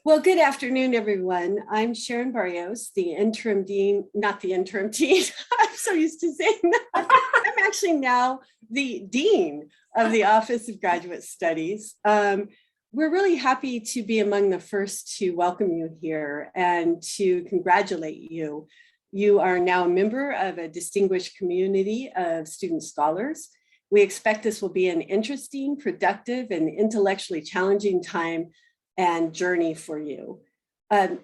Well, good afternoon, everyone. I'm Sharon Barrios, the interim dean, not the interim dean. I'm so used to saying that. I'm actually now the dean of the Office of Graduate Studies. We're really happy to be among the first to welcome you here and to congratulate you. You are now a member of a distinguished community of student scholars. We expect this will be an interesting, productive, and intellectually challenging time and journey for you.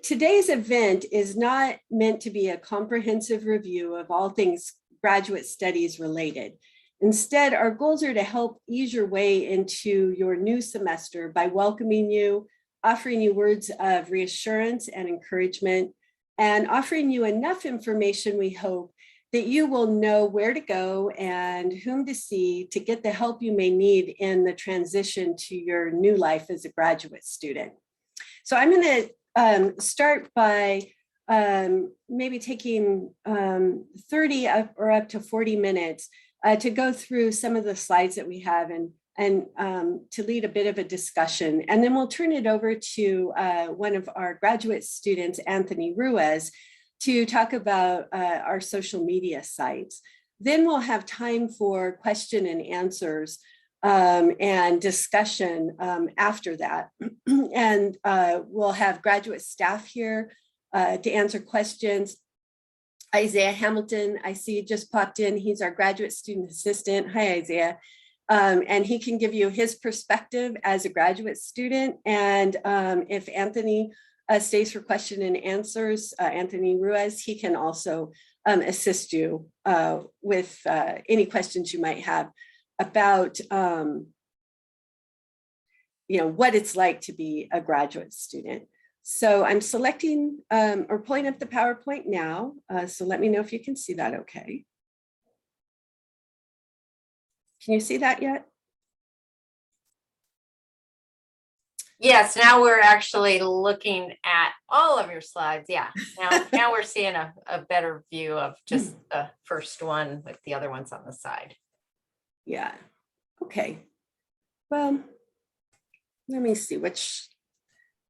Today's event is not meant to be a comprehensive review of all things graduate studies related. Instead, our goals are to help ease your way into your new semester by welcoming you, offering you words of reassurance and encouragement, and offering you enough information, we hope, that you will know where to go and whom to see to get the help you may need in the transition to your new life as a graduate student. So I'm going to start by maybe taking 30 or up to 40 minutes to go through some of the slides that we have and to lead a bit of a discussion. And then we'll turn it over to one of our graduate students, Anthony Ruiz, to talk about our social media sites. Then we'll have time for question and answers and discussion after that. And we'll have graduate staff here to answer questions. Isaiah Hamilton, I see just popped in. He's our graduate student assistant. Hi, Isaiah. And he can give you his perspective as a graduate student. And if Anthony stays for question and answers, Anthony Ruiz, he can also assist you with any questions you might have about what it's like to be a graduate student. So I'm selecting or pulling up the PowerPoint now. So let me know if you can see that okay. Can you see that yet? Yes, now we're actually looking at all of your slides. Yeah, now we're seeing a better view of just the first one with the other ones on the side. Yeah, okay. Well, let me see which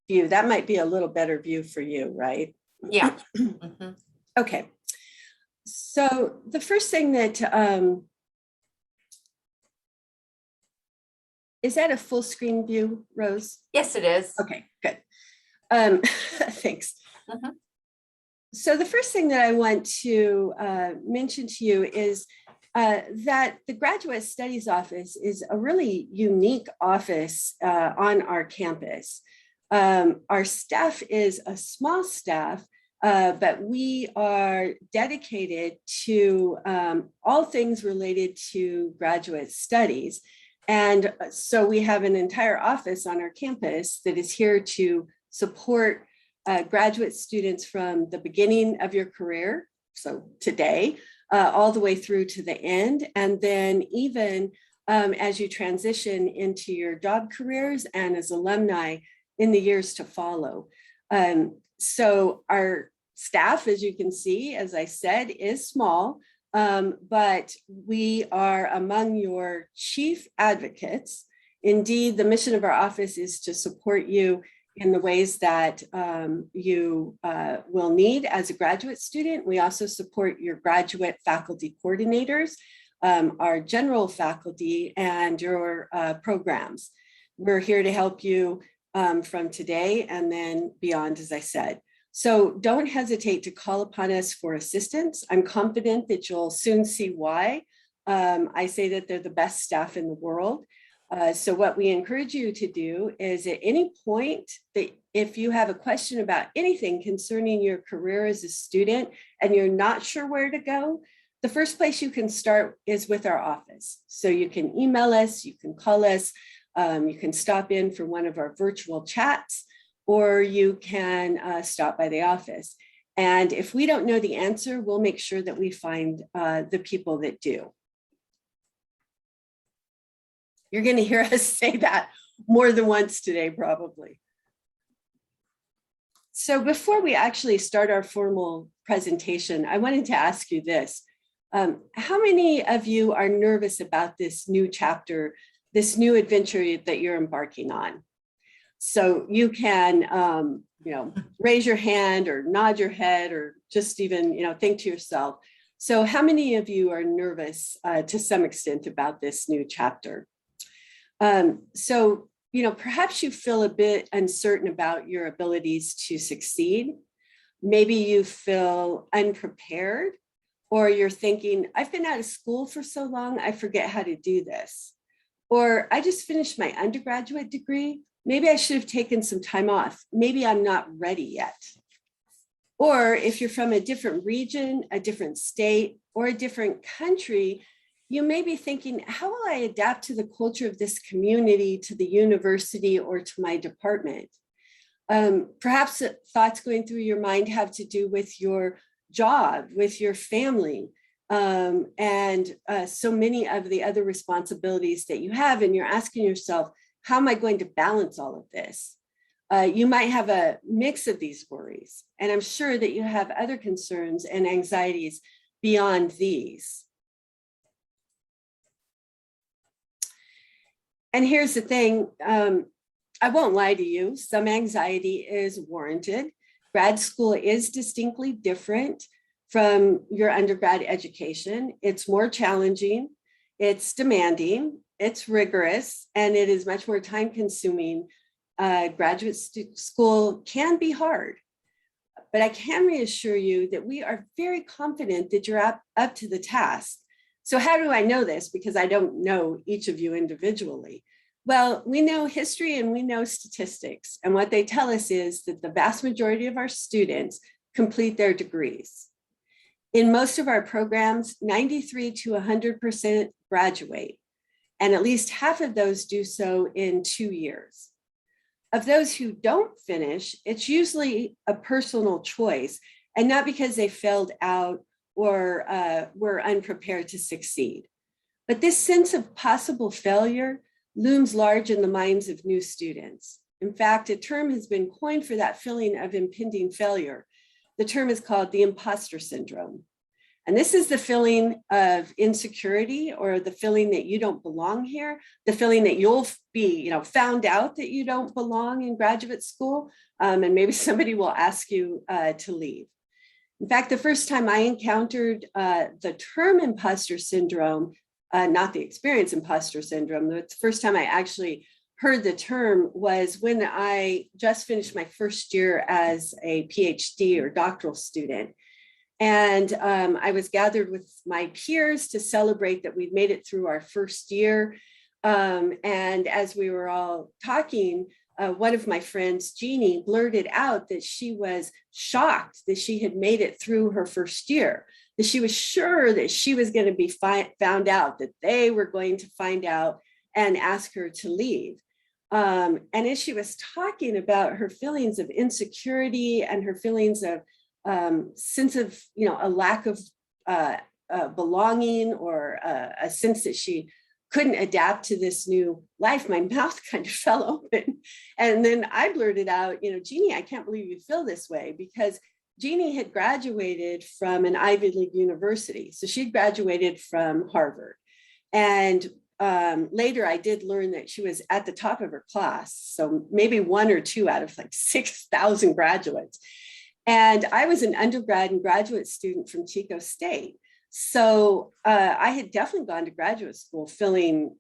view. That might be a little better view for you, right? Yeah. Mm-hmm. Okay. So the first thing that, is that a full screen view, Rose? Yes, it is. Okay, good. Thanks. Mm-hmm. So the first thing that I want to mention to you is that the Graduate Studies Office is a really unique office on our campus. Our staff is a small staff, but we are dedicated to all things related to graduate studies. And so we have an entire office on our campus that is here to support graduate students from the beginning of your career, so today, all the way through to the end. And then even as you transition into your job careers and as alumni in the years to follow. So our staff, as you can see, as I said, is small. But we are among your chief advocates. Indeed, the mission of our office is to support you in the ways that you will need as a graduate student. We also support your graduate faculty coordinators, our general faculty, and your programs. We're here to help you from today and then beyond, as I said. So don't hesitate to call upon us for assistance. I'm confident that you'll soon see why. I say that they're the best staff in the world. So what we encourage you to do is at any point that if you have a question about anything concerning your career as a student and you're not sure where to go, the first place you can start is with our office. So you can email us, you can call us, you can stop in for one of our virtual chats, or you can stop by the office. And if we don't know the answer, we'll make sure that we find the people that do. You're going to hear us say that more than once today, probably. So before we actually start our formal presentation, I wanted to ask you this. How many of you are nervous about this new chapter, this new adventure that you're embarking on? So you can, raise your hand or nod your head or just even, think to yourself. So how many of you are nervous to some extent about this new chapter? So, perhaps you feel a bit uncertain about your abilities to succeed. Maybe you feel unprepared, or you're thinking, I've been out of school for so long, I forget how to do this. Or I just finished my undergraduate degree. Maybe I should have taken some time off. Maybe I'm not ready yet. Or if you're from a different region, a different state, or a different country, you may be thinking, how will I adapt to the culture of this community, to the university, or to my department? Perhaps thoughts going through your mind have to do with your job, with your family, and so many of the other responsibilities that you have. And you're asking yourself, how am I going to balance all of this? You might have a mix of these worries, and I'm sure that you have other concerns and anxieties beyond these. And here's the thing, I won't lie to you, some anxiety is warranted. Grad school is distinctly different from your undergrad education. It's more challenging, it's demanding, it's rigorous, and it is much more time consuming. Graduate school can be hard, but I can reassure you that we are very confident that you're up to the task. So how do I know this? Because I don't know each of you individually. Well, we know history and we know statistics. And what they tell us is that the vast majority of our students complete their degrees. In most of our programs, 93 to 100% graduate, and at least half of those do so in 2 years. Of those who don't finish, it's usually a personal choice and not because they failed out or were unprepared to succeed. But this sense of possible failure looms large in the minds of new students. In fact, a term has been coined for that feeling of impending failure. The term is called the Imposter Syndrome. And this is the feeling of insecurity, or the feeling that you don't belong here, the feeling that you'll be, found out that you don't belong in graduate school, and maybe somebody will ask you to leave. In fact, the first time I encountered the term imposter syndrome, not the experience imposter syndrome, the first time I actually heard the term was when I just finished my first year as a PhD or doctoral student. And I was gathered with my peers to celebrate that we'd made it through our first year. And as we were all talking, one of my friends, Jeannie, blurted out that she was shocked that she had made it through her first year, that she was sure that she was going to be found out, that they were going to find out and ask her to leave. And as she was talking about her feelings of insecurity and her feelings of sense of, a lack of belonging, or a sense that she couldn't adapt to this new life, my mouth kind of fell open. And then I blurted out, Jeannie, I can't believe you feel this way, because Jeannie had graduated from an Ivy League university. So she graduated from Harvard. And later I did learn that she was at the top of her class. So maybe 1 or 2 out of like 6,000 graduates. And I was an undergrad and graduate student from Chico State. So I had definitely gone to graduate school feeling,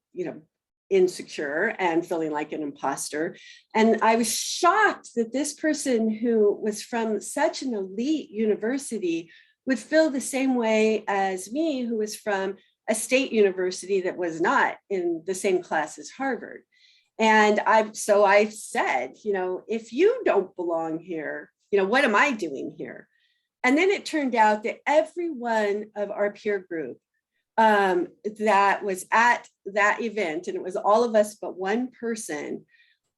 insecure and feeling like an imposter. And I was shocked that this person who was from such an elite university would feel the same way as me, who was from a state university that was not in the same class as Harvard. And I said, if you don't belong here, what am I doing here? And then it turned out that every one of our peer group that was at that event, and it was all of us but one person,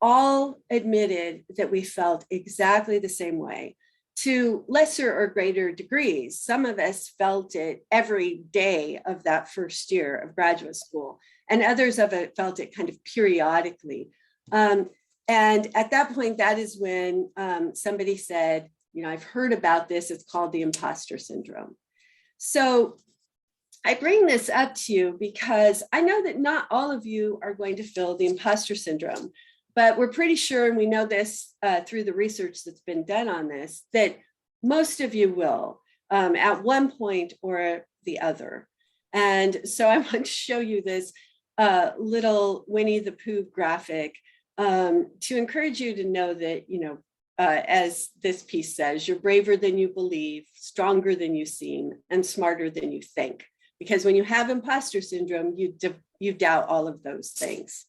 all admitted that we felt exactly the same way, to lesser or greater degrees. Some of us felt it every day of that first year of graduate school, and others of it felt it kind of periodically. And at that point, that is when somebody said, I've heard about this, it's called the imposter syndrome. So I bring this up to you because I know that not all of you are going to feel the imposter syndrome. But we're pretty sure, and we know this through the research that's been done on this, that most of you will at one point or the other. And so I want to show you this little Winnie the Pooh graphic to encourage you to know that, you know, as this piece says, you're braver than you believe, stronger than you seem, and smarter than you think. Because when you have imposter syndrome, you doubt all of those things.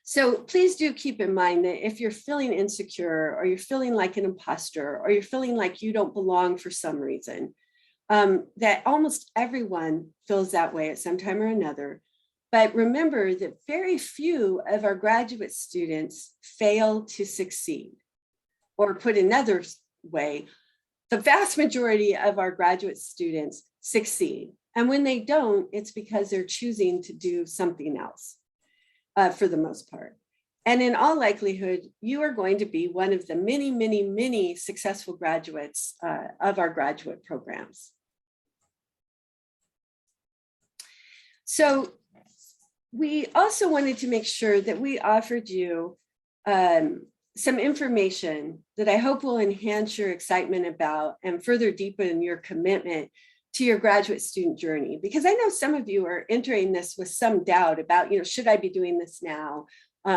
So please do keep in mind that if you're feeling insecure, or you're feeling like an imposter, or you're feeling like you don't belong for some reason, that almost everyone feels that way at some time or another. But remember that very few of our graduate students fail to succeed. Or put another way, the vast majority of our graduate students succeed. And when they don't, it's because they're choosing to do something else for the most part. And in all likelihood, you are going to be one of the many, many, many successful graduates of our graduate programs. So we also wanted to make sure that we offered you some information that I hope will enhance your excitement about and further deepen your commitment to your graduate student journey. Because I know some of you are entering this with some doubt about, you know, should I be doing this now?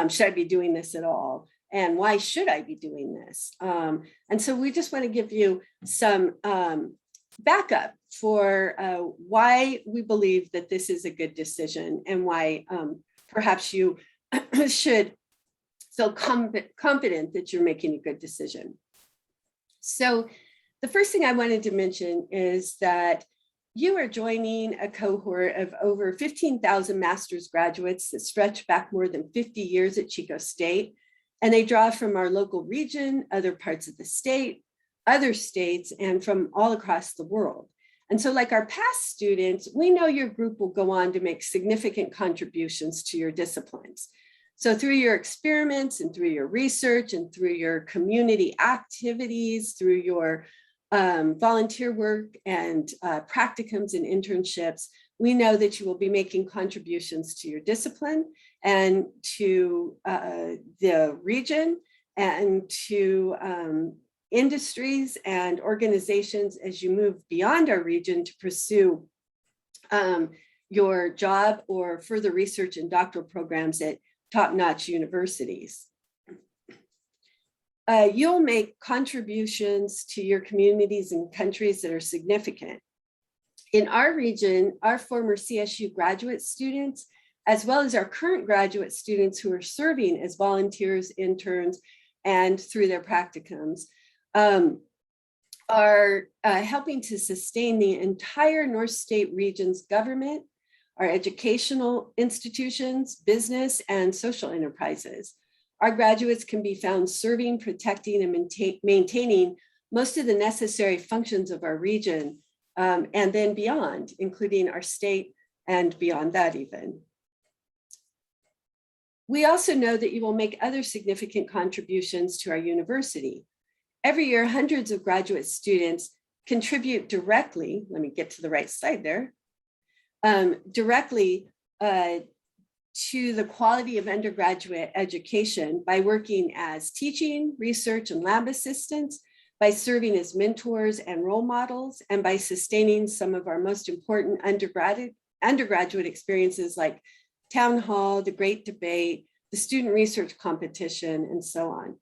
Should I be doing this at all? And why should I be doing this? And so we just want to give you some backup for why we believe that this is a good decision, and why perhaps you should feel confident that you're making a good decision. So the first thing I wanted to mention is that you are joining a cohort of over 15,000 master's graduates that stretch back more than 50 years at Chico State. And they draw from our local region, other parts of the state, other states, and from all across the world. And so like our past students, we know your group will go on to make significant contributions to your disciplines. So through your experiments and through your research and through your community activities, through your volunteer work and practicums and internships, we know that you will be making contributions to your discipline and to the region and to industries and organizations as you move beyond our region to pursue your job or further research and doctoral programs at top-notch universities. You'll make contributions to your communities and countries that are significant. In our region, our former CSU graduate students, as well as our current graduate students who are serving as volunteers, interns, and through their practicums, are helping to sustain the entire North State region's government, our educational institutions, business, and social enterprises. Our graduates can be found serving, protecting, and maintaining most of the necessary functions of our region, and then beyond, including our state and beyond that even. We also know that you will make other significant contributions to our university. Every year, hundreds of graduate students contribute directly, let me get to the right slide there, directly to the quality of undergraduate education by working as teaching, research, and lab assistants, by serving as mentors and role models, and by sustaining some of our most important undergraduate experiences like town hall, the great debate, the student research competition, and so on.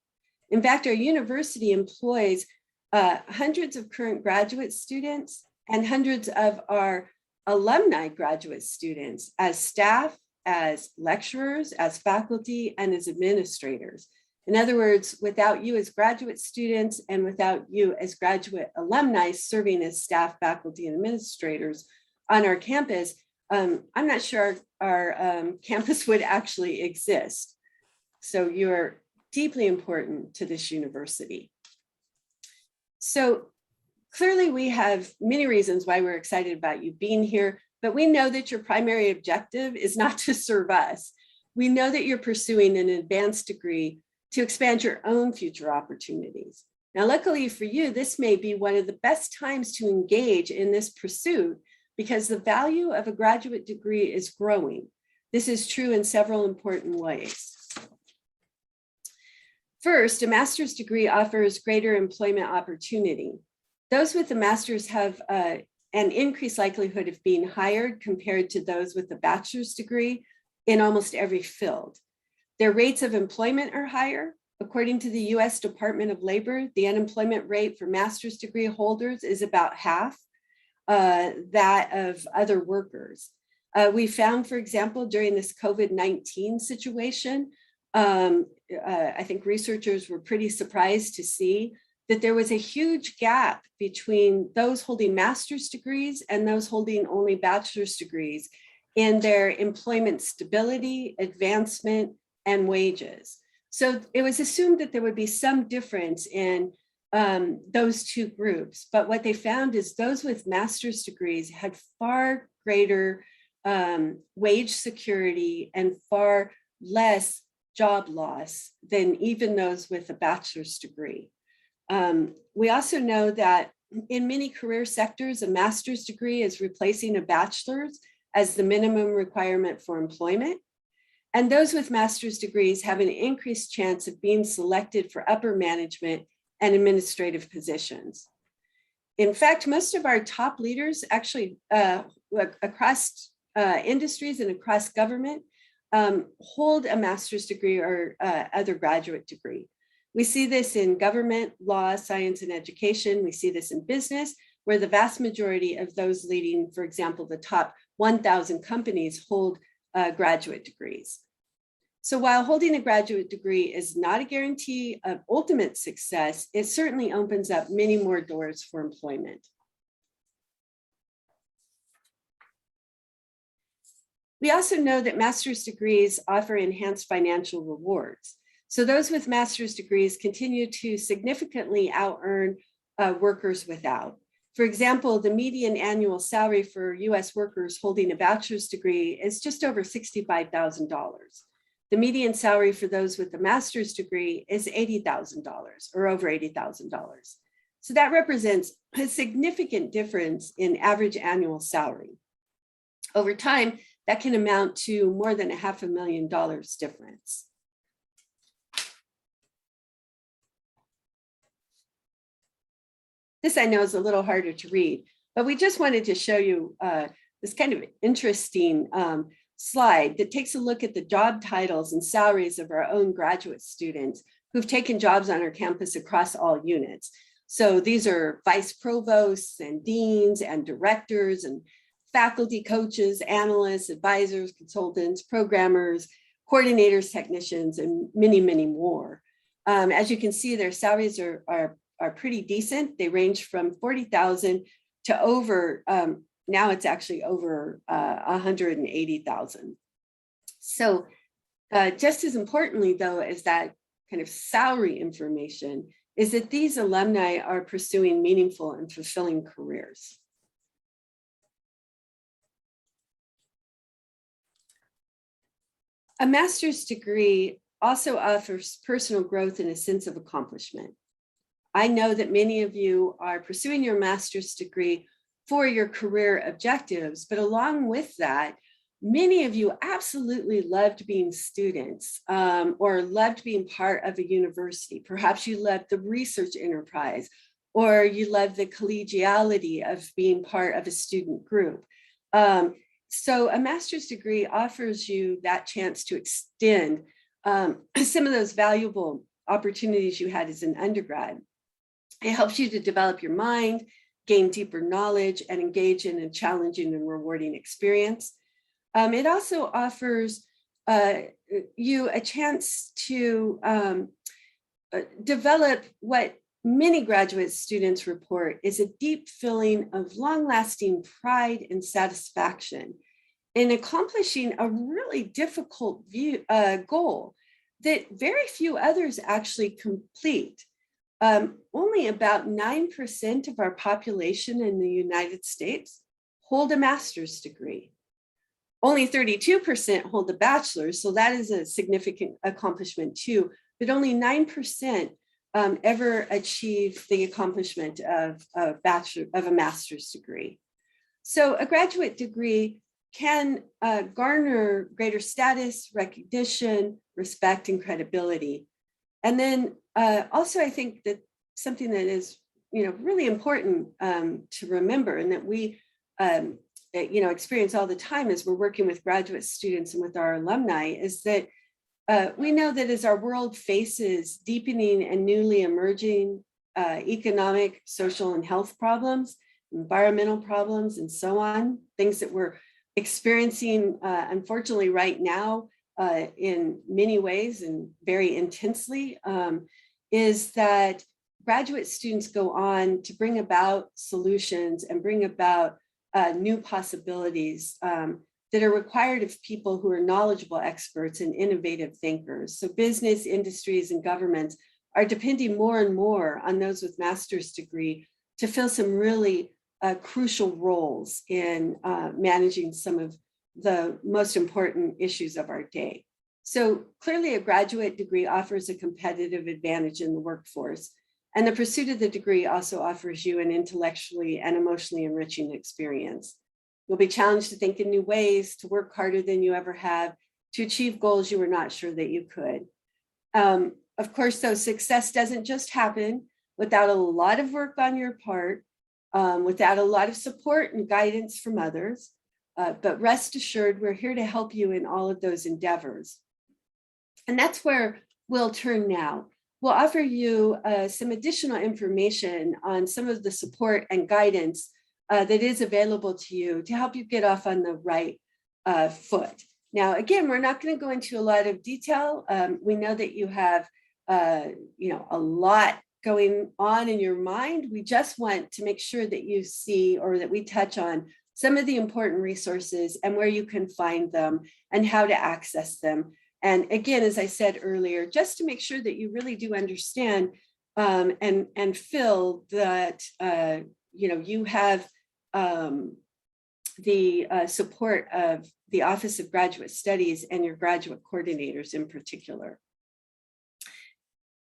In fact, our university employs hundreds of current graduate students and hundreds of our alumni graduate students as staff, as lecturers, as faculty, and as administrators. In other words, without you as graduate students and without you as graduate alumni serving as staff, faculty, and administrators on our campus, I'm not sure our campus would actually exist. So you're deeply important to this university. So clearly we have many reasons why we're excited about you being here, but we know that your primary objective is not to serve us. We know that you're pursuing an advanced degree to expand your own future opportunities. Now, luckily for you, this may be one of the best times to engage in this pursuit because the value of a graduate degree is growing. This is true in several important ways. First, a master's degree offers greater employment opportunity. Those with a master's have an increased likelihood of being hired compared to those with a bachelor's degree in almost every field. Their rates of employment are higher. According to the US Department of Labor, the unemployment rate for master's degree holders is about half that of other workers. We found, for example, during this COVID-19 situation, I think researchers were pretty surprised to see that there was a huge gap between those holding master's degrees and those holding only bachelor's degrees in their employment stability, advancement, and wages. So it was assumed that there would be some difference in those two groups, but what they found is those with master's degrees had far greater wage security and far less job loss than even those with a bachelor's degree. We also know that in many career sectors, a master's degree is replacing a bachelor's as the minimum requirement for employment. And those with master's degrees have an increased chance of being selected for upper management and administrative positions. In fact, most of our top leaders actually across industries and across government hold a master's degree or other graduate degree. We see this in government, law, science, and education. We see this in business, where the vast majority of those leading, for example, the top 1,000 companies hold graduate degrees. So while holding a graduate degree is not a guarantee of ultimate success, it certainly opens up many more doors for employment. We also know that master's degrees offer enhanced financial rewards. So those with master's degrees continue to significantly out-earn workers without. For example, the median annual salary for US workers holding a bachelor's degree is just over $65,000. The median salary for those with a master's degree is $80,000 or over $80,000. So that represents a significant difference in average annual salary. Over time, that can amount to more than $500,000 difference. This I know is a little harder to read, but we just wanted to show you this kind of interesting slide that takes a look at the job titles and salaries of our own graduate students who've taken jobs on our campus across all units. So these are vice provosts and deans and directors and faculty, coaches, analysts, advisors, consultants, programmers, coordinators, technicians, and many, many more. As you can see, their salaries are pretty decent. They range from $40,000 to over, now it's actually over $180,000. So just as importantly, though, as that kind of salary information is that these alumni are pursuing meaningful and fulfilling careers. A master's degree also offers personal growth and a sense of accomplishment. I know that many of you are pursuing your master's degree for your career objectives, but along with that, many of you absolutely loved being students or loved being part of a university. Perhaps you loved the research enterprise, or you loved the collegiality of being part of a student group. So a master's degree offers you that chance to extend some of those valuable opportunities you had as an undergrad. It helps you to develop your mind, gain deeper knowledge, and engage in a challenging and rewarding experience. It also offers you a chance to develop what many graduate students report is a deep feeling of long-lasting pride and satisfaction in accomplishing a really difficult goal that very few others actually complete. Only about 9% of our population in the United States hold a master's degree. Only 32% hold a bachelor's, so that is a significant accomplishment too, but only 9% ever achieve the accomplishment of a master's degree. So a graduate degree can garner greater status, recognition, respect, and credibility. And then also, I think that something that is, really important to remember, and that we, experience all the time as we're working with graduate students and with our alumni, is that we know that as our world faces deepening and newly emerging economic, social, and health problems, environmental problems, and so on, things that we're experiencing, unfortunately, right now in many ways and very intensely, is that graduate students go on to bring about solutions and bring about new possibilities that are required of people who are knowledgeable experts and innovative thinkers. So business, industries, and governments are depending more and more on those with master's degree to fill some really crucial roles in managing some of the most important issues of our day. So clearly a graduate degree offers a competitive advantage in the workforce, and the pursuit of the degree also offers you an intellectually and emotionally enriching experience. You'll be challenged to think in new ways, to work harder than you ever have, to achieve goals you were not sure that you could. Of course, though, success doesn't just happen without a lot of work on your part, without a lot of support and guidance from others. But rest assured, we're here to help you in all of those endeavors. And that's where we'll turn now. We'll offer you some additional information on some of the support and guidance that is available to you to help you get off on the right foot. Now, again, we're not going to go into a lot of detail. We know that you have, a lot going on in your mind. We just want to make sure that you see, or that we touch on, some of the important resources and where you can find them and how to access them. And again, as I said earlier, just to make sure that you really do understand and feel that you have the support of the Office of Graduate Studies and your graduate coordinators in particular.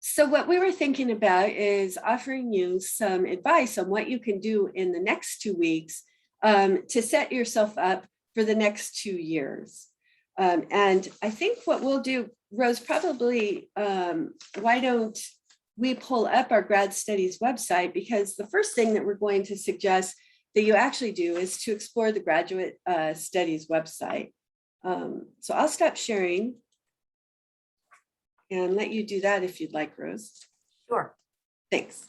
So what we were thinking about is offering you some advice on what you can do in the next 2 weeks to set yourself up for the next 2 years. And I think what we'll do, Rose, probably, why don't we pull up our grad studies website, because the first thing that we're going to suggest that you actually do is to explore the graduate studies website. So I'll stop sharing and let you do that if you'd like, Rose. Sure. Thanks.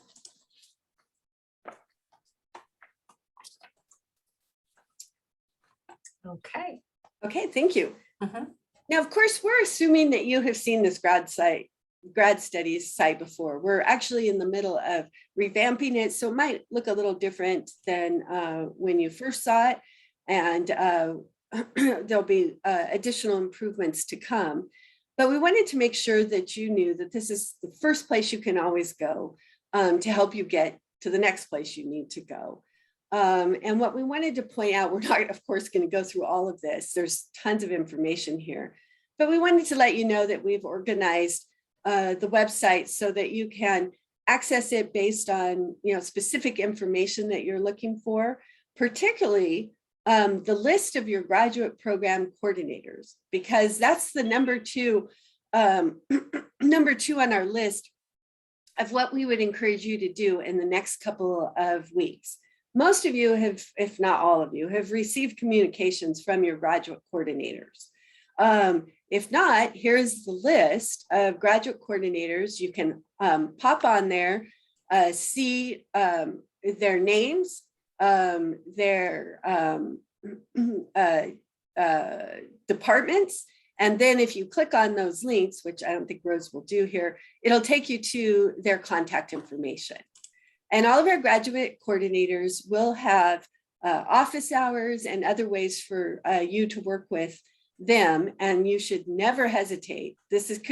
Okay. Okay, thank you. Now, of course, we're assuming that you have seen this grad studies site before. We're actually in the middle of revamping it, so it might look a little different than when you first saw it, and there'll be additional improvements to come. But we wanted to make sure that you knew that this is the first place you can always go to help you get to the next place you need to go. And what we wanted to point out, we're not, of course, going to go through all of this. There's tons of information here, but we wanted to let you know that we've organized the website so that you can access it based on specific information that you're looking for, particularly the list of your graduate program coordinators, because that's the number two on our list of what we would encourage you to do in the next couple of weeks. Most of you have, if not all of you, have received communications from your graduate coordinators. If not, here's the list of graduate coordinators. You can pop on there, see their names, their departments, and then if you click on those links, which I don't think Rose will do here, it'll take you to their contact information. And all of our graduate coordinators will have office hours and other ways for you to work with them. And you should never hesitate.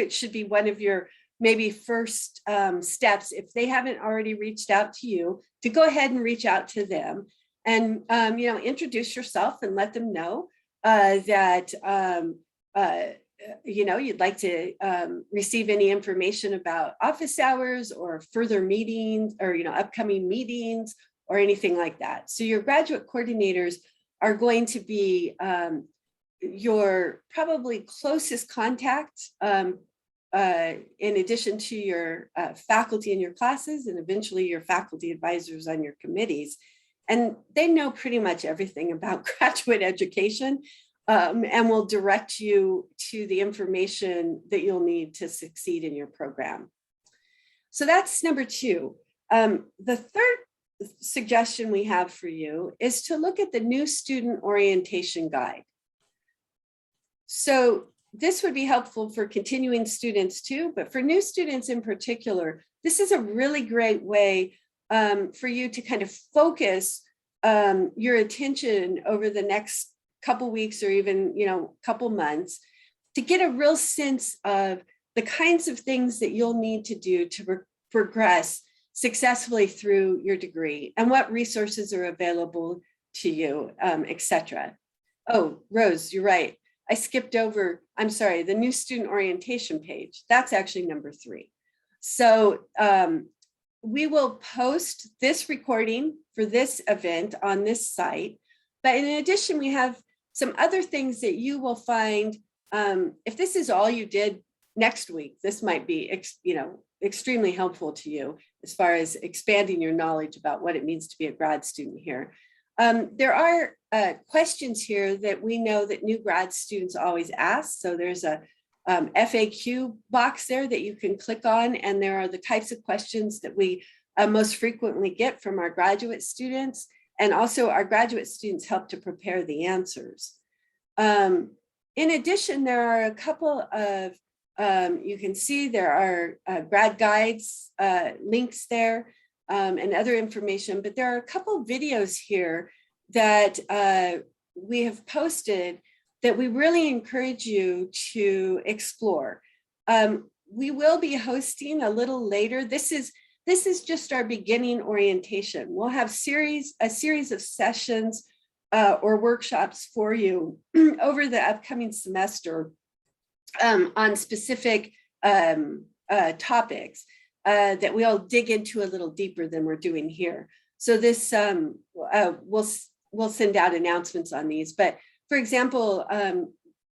Should be one of your maybe first steps, if they haven't already reached out to you, to go ahead and reach out to them and introduce yourself and let them know that you'd like to receive any information about office hours or further meetings or upcoming meetings or anything like that. So your graduate coordinators are going to be your probably closest contact in addition to your faculty in your classes and eventually your faculty advisors on your committees. And they know pretty much everything about graduate education, and will direct you to the information that you'll need to succeed in your program. So that's number 2. The third suggestion we have for you is to look at the new student orientation guide. So this would be helpful for continuing students too, but for new students in particular, this is a really great way for you to kind of focus your attention over the next couple weeks or even, couple months to get a real sense of the kinds of things that you'll need to do to progress successfully through your degree and what resources are available to you, etc. Oh, Rose, you're right. I skipped over, I'm sorry, the new student orientation page. That's actually number 3. So we will post this recording for this event on this site. But in addition, we have some other things that you will find. If this is all you did next week, this might be extremely helpful to you as far as expanding your knowledge about what it means to be a grad student here. There are questions here that we know that new grad students always ask. So there's a FAQ box there that you can click on, and there are the types of questions that we most frequently get from our graduate students, and also our graduate students help to prepare the answers. In addition, there are a couple of, you can see there are grad guides links there and other information, but there are a couple of videos here that we have posted that we really encourage you to explore. We will be hosting a little later. This is just our beginning orientation. We'll have a series of sessions or workshops for you over the upcoming semester on specific topics that we'll dig into a little deeper than we're doing here. So this, we'll send out announcements on these. But for example,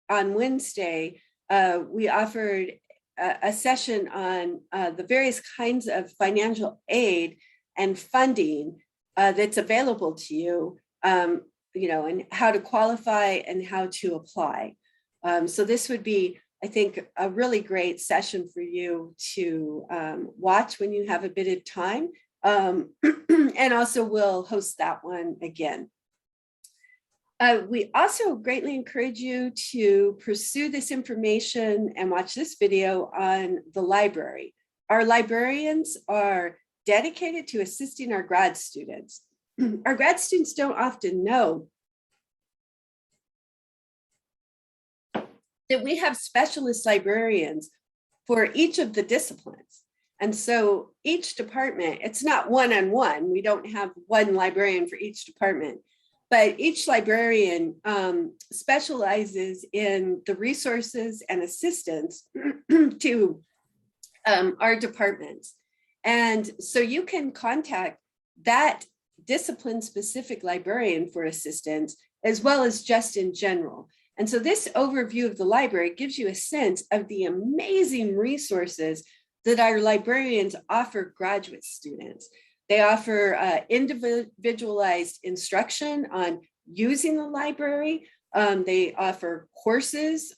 on Wednesday, we offered a session on the various kinds of financial aid and funding that's available to you, and how to qualify and how to apply. So this would be, I think, a really great session for you to watch when you have a bit of time. And also we'll host that one again. We also greatly encourage you to pursue this information and watch this video on the library. Our librarians are dedicated to assisting our grad students. Our grad students don't often know that we have specialist librarians for each of the disciplines. And so each department, it's not one-on-one. We don't have one librarian for each department, but each librarian specializes in the resources and assistance to our departments. And so you can contact that discipline-specific librarian for assistance, as well as just in general. And so this overview of the library gives you a sense of the amazing resources that our librarians offer graduate students. They offer individualized instruction on using the library. They offer courses,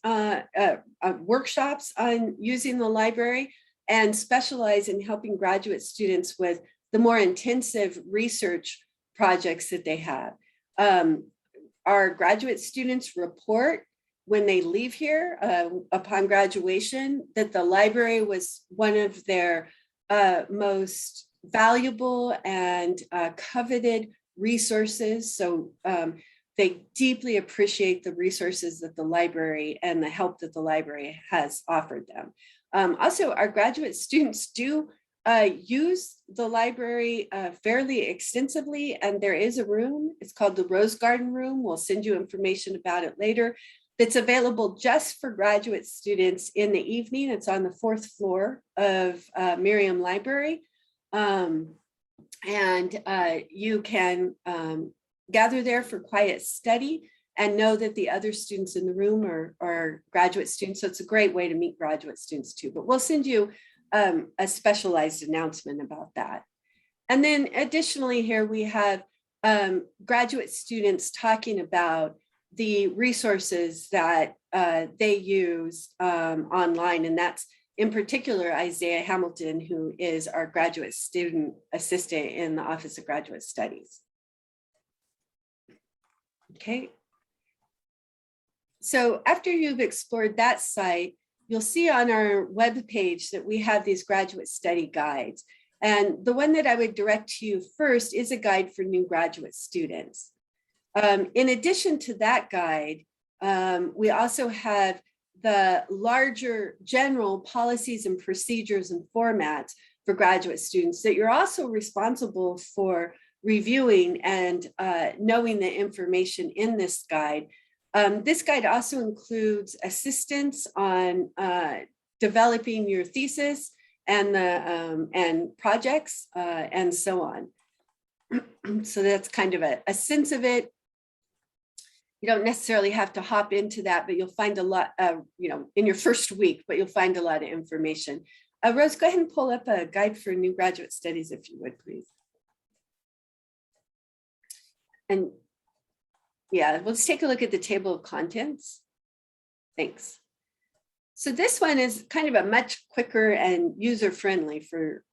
workshops on using the library, and specialize in helping graduate students with the more intensive research projects that they have. Our graduate students report when they leave here upon graduation that the library was one of their most valuable and coveted resources. So they deeply appreciate the resources that the library and the help that the library has offered them. Also, our graduate students do use the library fairly extensively, and there is a room, it's called the Rose Garden Room. We'll send you information about it later. That's available just for graduate students in the evening. It's on the 4th floor of Miriam Library. And you can gather there for quiet study. and know that the other students in the room are graduate students. So it's a great way to meet graduate students too, but we'll send you a specialized announcement about that. And then additionally here we have graduate students talking about the resources that they use online. And that's in particular Isaiah Hamilton, who is our graduate student assistant in the Office of Graduate Studies. Okay. So after you've explored that site, you'll see on our webpage that we have these graduate study guides. And the one that I would direct to you first is a guide for new graduate students. In addition to that guide, we also have the larger general policies and procedures and formats for graduate students that you're also responsible for reviewing and knowing the information in this guide. This guide also includes assistance on developing your thesis and projects and so on. So that's kind of a sense of it. You don't necessarily have to hop into that, but you'll find a lot, in your first week, but you'll find a lot of information. Rose, go ahead and pull up a guide for new graduate studies, if you would, please. And yeah, let's take a look at the table of contents. Thanks. So this one is kind of a much quicker and user-friendly for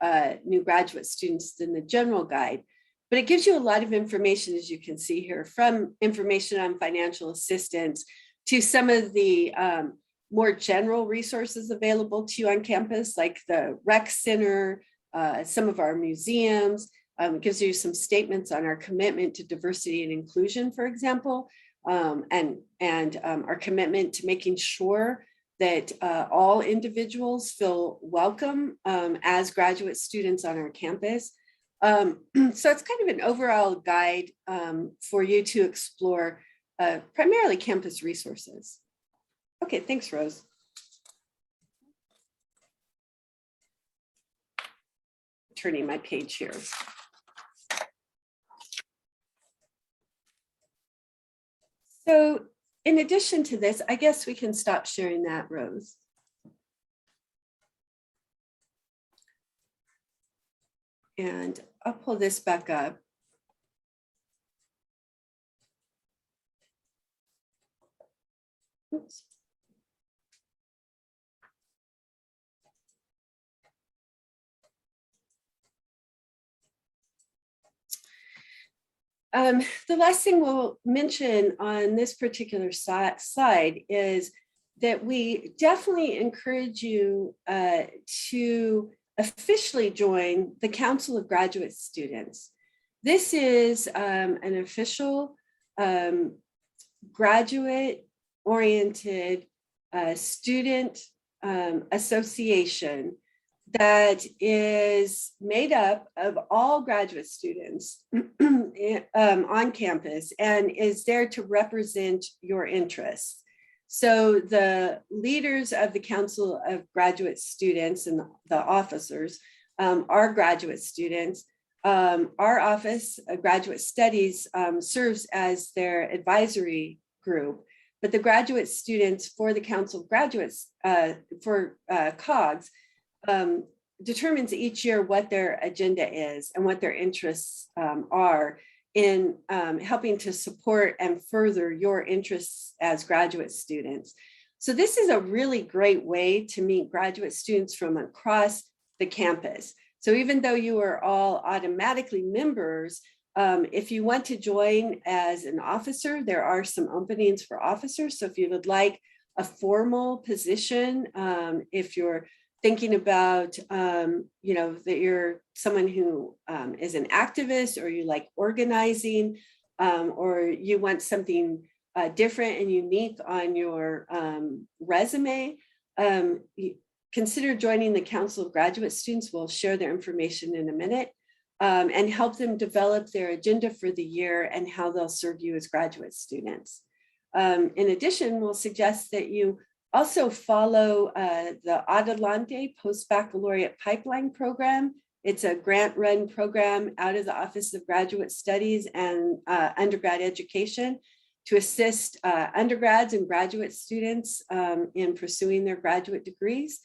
new graduate students than the general guide, but it gives you a lot of information, as you can see here, from information on financial assistance to some of the more general resources available to you on campus, like the rec center, some of our museums. It gives you some statements on our commitment to diversity and inclusion, for example, and our commitment to making sure that all individuals feel welcome as graduate students on our campus. So it's kind of an overall guide for you to explore primarily campus resources. Okay, thanks, Rose. Turning my page here. So in addition to this, I guess we can stop sharing that, Rose. And I'll pull this back up. Oops. The last thing we'll mention on this particular slide is that we definitely encourage you to officially join the Council of Graduate Students. This is an official graduate-oriented student association that is made up of all graduate students on campus and is there to represent your interests. So the leaders of the Council of Graduate Students and the officers are graduate students. Our Office of Graduate Studies serves as their advisory group, but the graduate students for the Council of Graduates for COGS determines each year what their agenda is and what their interests are in helping to support and further your interests as graduate students. So this is a really great way to meet graduate students from across the campus. So even though you are all automatically members, if you want to join as an officer, there are some openings for officers. So if you would like a formal position, if you're thinking about, that you're someone who is an activist, or you like organizing, or you want something different and unique on your resume, consider joining the Council of Graduate Students. We'll share their information in a minute and help them develop their agenda for the year and how they'll serve you as graduate students. In addition, we'll suggest that you also follow the Adelante Post-Baccalaureate Pipeline Program. It's a grant-run program out of the Office of Graduate Studies and Undergrad Education. to assist undergrads and graduate students in pursuing their graduate degrees,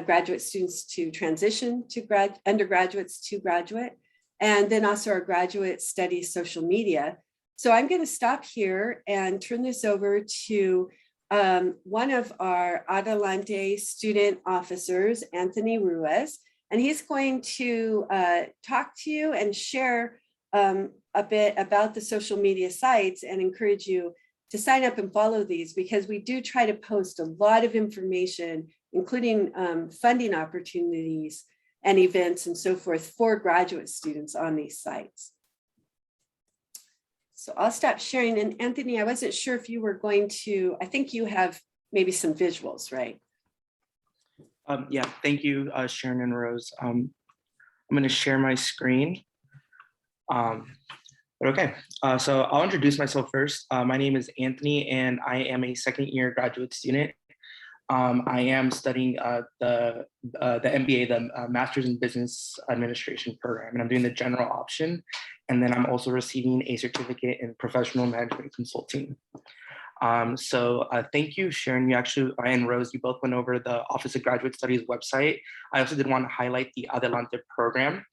graduate students to transition to undergraduates to graduate, and then also our graduate studies social media. So I'm going to stop here and turn this over to one of our Adelante student officers, Anthony Ruiz, and he's going to talk to you and share a bit about the social media sites and encourage you to sign up and follow these, because we do try to post a lot of information, including funding opportunities and events and so forth for graduate students on these sites. So I'll stop sharing. And Anthony, I wasn't sure if you were going to, I think you have maybe some visuals, right? Yeah, thank you, Sharon and Rose. I'm going to share my screen. Okay, so I'll introduce myself first. My name is Anthony, and I am a second-year graduate student. I am studying the MBA, the Master's in Business Administration program, and I'm doing the general option. And then I'm also receiving a certificate in professional management consulting. So thank you, Sharon. You actually, and Rose, you both went over the Office of Graduate Studies website. I also did want to highlight the Adelante program.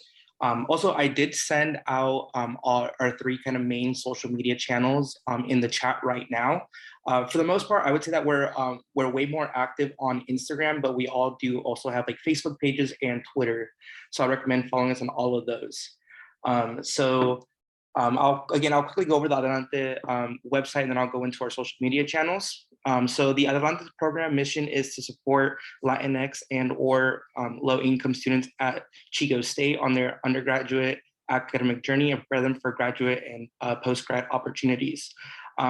Also, I did send out our three kind of main social media channels in the chat right now. For the most part, I would say that we're way more active on Instagram, but we all do also have like Facebook pages and Twitter. So I recommend following us on all of those. I'll quickly go over the Adelante website, and then I'll go into our social media channels. So the Adelante program mission is to support Latinx and or low-income students at Chico State on their undergraduate academic journey and prepare them for graduate and post-grad opportunities.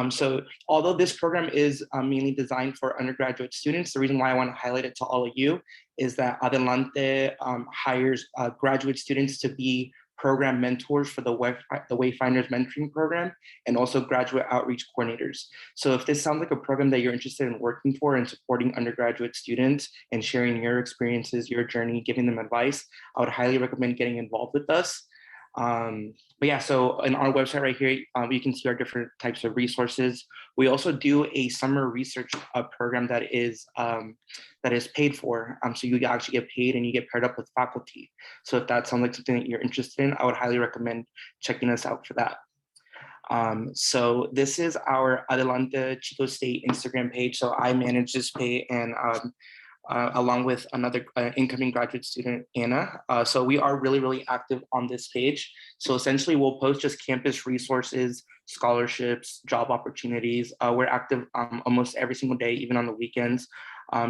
So although this program is mainly designed for undergraduate students, the reason why I want to highlight it to all of you is that Adelante hires graduate students to be program mentors for the Wayfinders mentoring program, and also graduate outreach coordinators. So if this sounds like a program that you're interested in working for and supporting undergraduate students and sharing your experiences, your journey, giving them advice, I would highly recommend getting involved with us. But yeah, so in our website right here, you can see our different types of resources. We also do a summer research program that is paid for. So you actually get paid and you get paired up with faculty. So if that sounds like something that you're interested in, I would highly recommend checking us out for that. So this is our Adelante Chico State Instagram page. So I manage this page, and along with another incoming graduate student, Anna. So we are really, really active on this page. So essentially we'll post just campus resources, scholarships, job opportunities. We're active almost every single day, even on the weekends.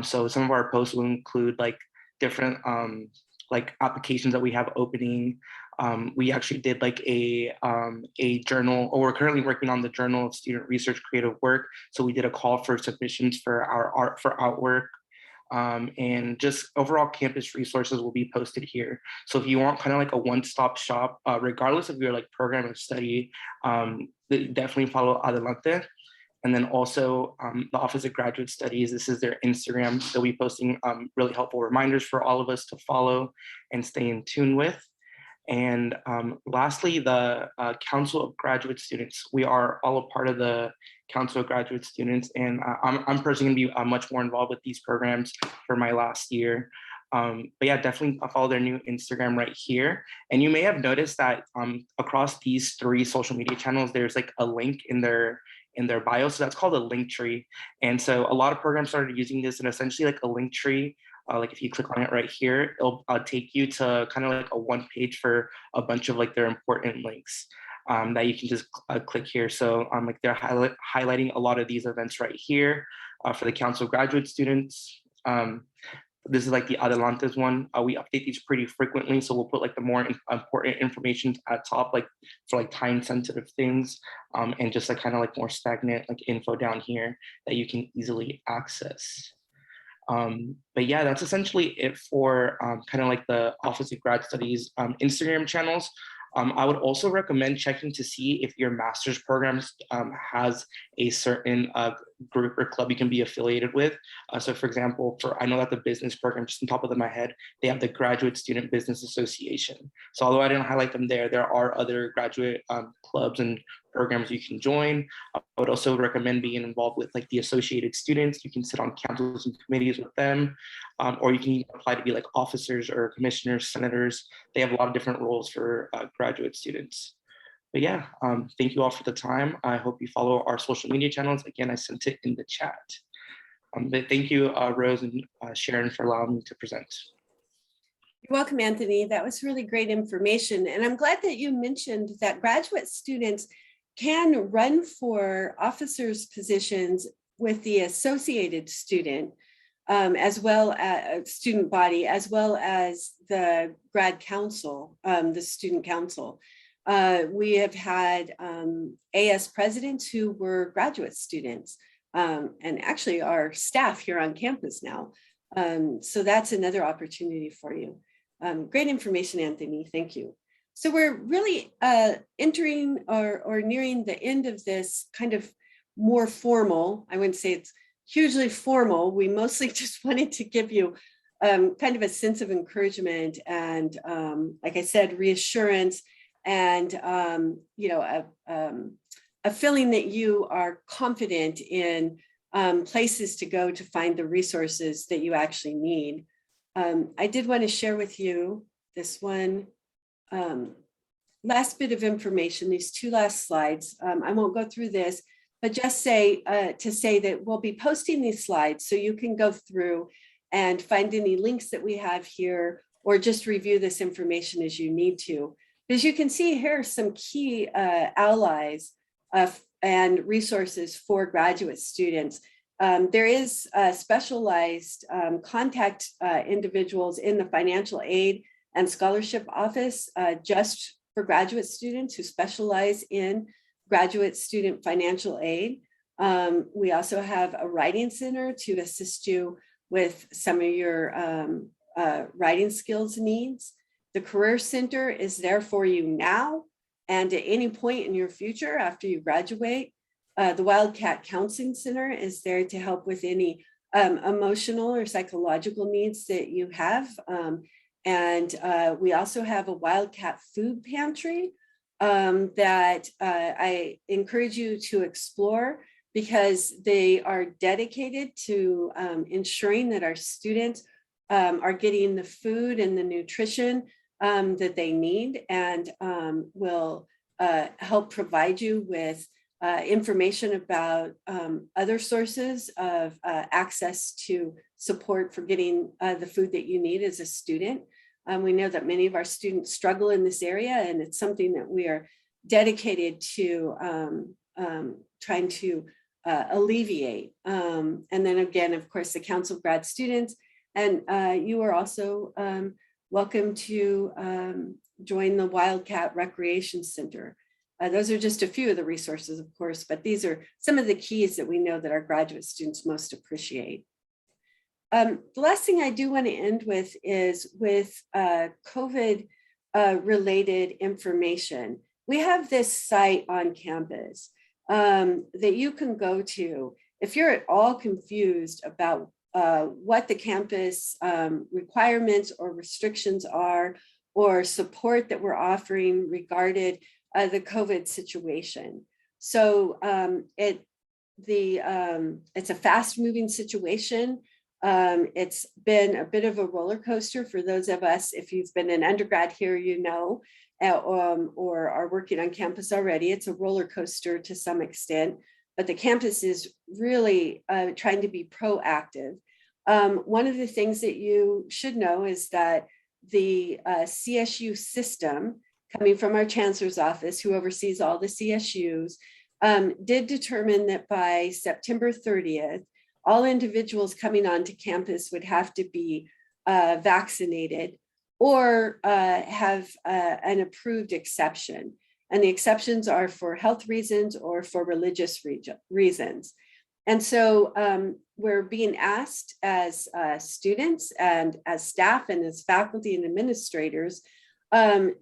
So some of our posts will include like different like applications that we have opening. We actually did like a journal, or we're currently working on the Journal of Student Research Creative Work. So we did a call for submissions for our artwork. And just overall campus resources will be posted here. So if you want kind of like a one-stop shop, regardless of your like program of study, definitely follow Adelante. And then also the Office of Graduate Studies, this is their Instagram. They'll be posting really helpful reminders for all of us to follow and stay in tune with. And lastly, the Council of Graduate Students. We are all a part of the Council of Graduate Students, and I'm personally going to be much more involved with these programs for my last year. But yeah, definitely follow their new Instagram right here. And you may have noticed that across these three social media channels, there's like a link in their bio. So that's called a link tree. And so a lot of programs started using this, and essentially like a link tree. Like if you click on it right here, it'll take you to kind of like a one page for a bunch of like their important links that you can just click here. So like they're highlighting a lot of these events right here for the Council of Graduate Students. This is like the Adelante's one. We update these pretty frequently. So we'll put like the more important information at top, like for like time sensitive things, and just like kind of like more stagnant like info down here that you can easily access. But yeah, that's essentially it for kind of like the Office of Grad Studies Instagram channels. I would also recommend checking to see if your master's program has a certain group or club you can be affiliated with. So for example, I know that the business program, just on top of my head, they have the Graduate Student Business Association. So although I didn't highlight them there are other graduate clubs and programs you can join. I would also recommend being involved with like the associated students. You can sit on councils and committees with them, or you can apply to be like officers or commissioners, senators. They have a lot of different roles for graduate students. But yeah, thank you all for the time. I hope you follow our social media channels. Again, I sent it in the chat. But thank you, Rose and Sharon, for allowing me to present. You're welcome, Anthony. That was really great information. And I'm glad that you mentioned that graduate students can run for officers' positions with the associated student, as well as student body, as well as the grad council, the student council. We have had AS presidents who were graduate students, and actually our staff here on campus now. So that's another opportunity for you. Great information, Anthony. Thank you. So we're really entering or nearing the end of this kind of more formal, I wouldn't say it's hugely formal. We mostly just wanted to give you kind of a sense of encouragement and, like I said, reassurance and, you know, a feeling that you are confident in places to go to find the resources that you actually need. I did want to share with you this one last bit of information, these two last slides. I won't go through this, but just say to say that we'll be posting these slides so you can go through and find any links that we have here, or just review this information as you need to. As you can see here are some key allies and resources for graduate students. There is specialized contact individuals in the financial aid and scholarship office just for graduate students who specialize in graduate student financial aid. We also have a writing center to assist you with some of your writing skills needs. The Career Center is there for you now and at any point in your future after you graduate. The Wildcat Counseling Center is there to help with any emotional or psychological needs that you have. And we also have a Wildcat food pantry that I encourage you to explore, because they are dedicated to ensuring that our students are getting the food and the nutrition that they need, and will help provide you with information about other sources of access to support for getting the food that you need as a student. We know that many of our students struggle in this area, and it's something that we are dedicated to trying to alleviate. And then again, of course, the Council of Grad Students, and you are also welcome to join the Wildcat Recreation Center. Those are just a few of the resources, of course, but these are some of the keys that we know that our graduate students most appreciate. The last thing I do want to end with is with COVID related information. We have this site on campus that you can go to if you're at all confused about what the campus requirements or restrictions are, or support that we're offering regarding the COVID situation. So it's a fast moving situation. It's been a bit of a roller coaster for those of us, if you've been an undergrad here, you know, or are working on campus already. It's a roller coaster to some extent, but the campus is really trying to be proactive. One of the things that you should know is that the CSU system, coming from our chancellor's office, who oversees all the CSUs, did determine that by September 30th, all individuals coming onto campus would have to be vaccinated or have an approved exception. And the exceptions are for health reasons or for religious reasons. And so we're being asked as students and as staff and as faculty and administrators to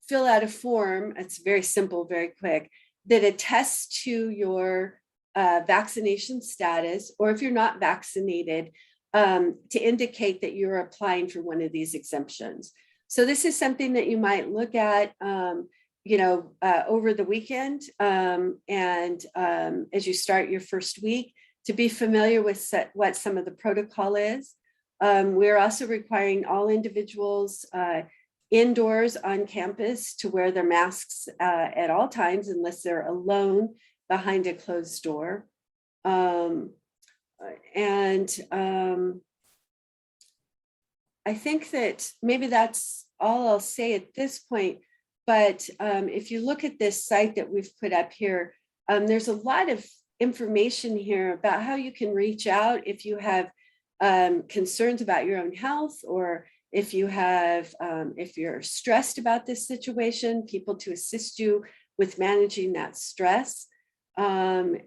fill out a form. It's very simple, very quick, that attests to your vaccination status, or if you're not vaccinated, to indicate that you're applying for one of these exemptions. So this is something that you might look at, over the weekend, and as you start your first week, to be familiar with what some of the protocol is. We're also requiring all individuals indoors on campus to wear their masks at all times, unless they're alone behind a closed door. I think that maybe that's all I'll say at this point. But if you look at this site that we've put up here, there's a lot of information here about how you can reach out if you have concerns about your own health, or if you're stressed about this situation, people to assist you with managing that stress. So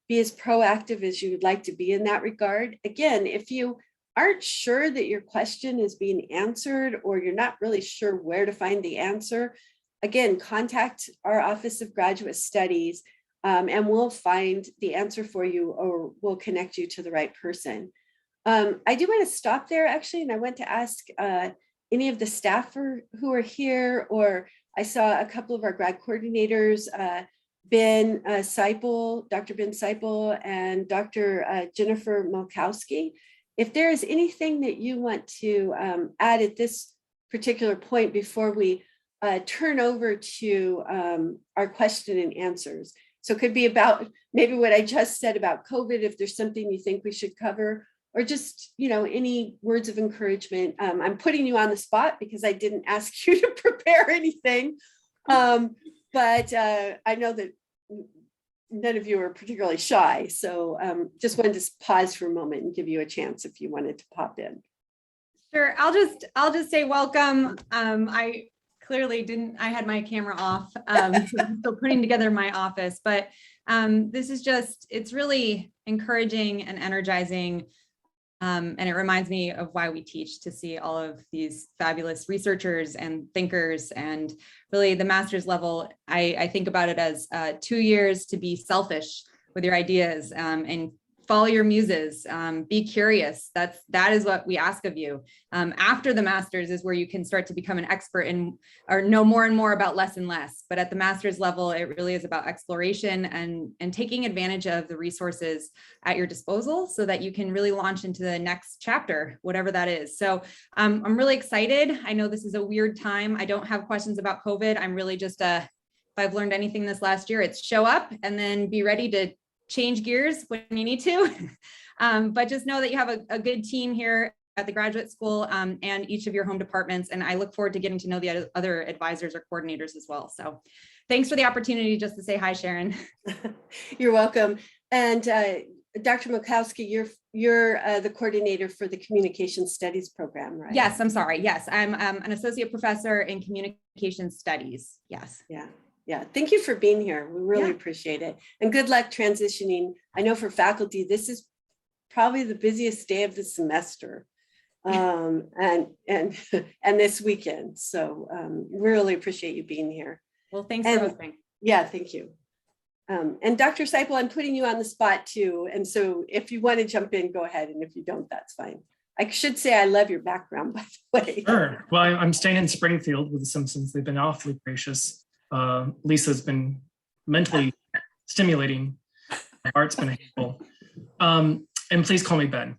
be as proactive as you would like to be in that regard. Again, if you aren't sure that your question is being answered, or you're not really sure where to find the answer, again, contact our Office of Graduate Studies, and we'll find the answer for you, or we'll connect you to the right person. I do want to stop there, actually, and I want to ask any of the staff who are here, or I saw a couple of our grad coordinators, Ben Seipel, Dr. Ben Seipel, and Dr. Jennifer Malkowski. If there is anything that you want to add at this particular point before we turn over to our question and answers. So it could be about maybe what I just said about COVID, if there's something you think we should cover, or just, any words of encouragement. I'm putting you on the spot because I didn't ask you to prepare anything. But I know that none of you are particularly shy. So just wanted to pause for a moment and give you a chance if you wanted to pop in. Sure. I'll just say welcome. I clearly didn't, I had my camera off. So putting together my office, but this is it's really encouraging and energizing. And it reminds me of why we teach, to see all of these fabulous researchers and thinkers. And really the master's level, I think about it as 2 years to be selfish with your ideas, and follow your muses, be curious. That is what we ask of you. After the master's is where you can start to become an expert in, or know more and more about less and less. But at the master's level, it really is about exploration and taking advantage of the resources at your disposal so that you can really launch into the next chapter, whatever that is. So I'm really excited. I know this is a weird time. I don't have questions about COVID. I'm really just, if I've learned anything this last year, it's show up and then be ready to change gears when you need to. But just know that you have a good team here at the graduate school, and each of your home departments. And I look forward to getting to know the other advisors or coordinators as well. So thanks for the opportunity just to say hi, Sharon. You're welcome. And Dr. Malkowski, you're the coordinator for the Communication Studies program, right? Yes, I'm sorry. Yes, I'm an associate professor in communication studies. Yes. Yeah, thank you for being here. We really appreciate it. And good luck transitioning. I know for faculty, this is probably the busiest day of the semester, and this weekend. So really appreciate you being here. Well, thanks for hosting. Yeah, thank you. And Dr. Seipel, I'm putting you on the spot too. And so if you want to jump in, go ahead. And if you don't, that's fine. I should say I love your background, by the way. Sure. Well, I'm staying in Springfield with the Simpsons. They've been awfully gracious. Lisa's been mentally stimulating. My heart's been hateful. And please call me Ben.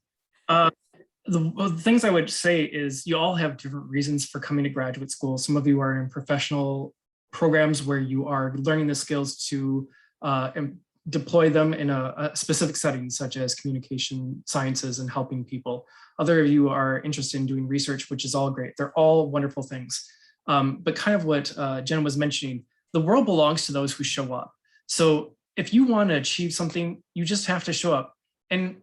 The things I would say is you all have different reasons for coming to graduate school. Some of you are in professional programs where you are learning the skills to deploy them in a specific setting, such as communication sciences and helping people. Other of you are interested in doing research, which is all great. They're all wonderful things. But kind of what Jen was mentioning, the world belongs to those who show up. So if you want to achieve something, you just have to show up. And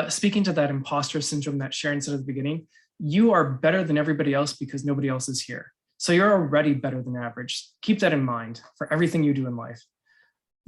speaking to that imposter syndrome that Sharon said at the beginning, you are better than everybody else because nobody else is here. So you're already better than average. Keep that in mind for everything you do in life.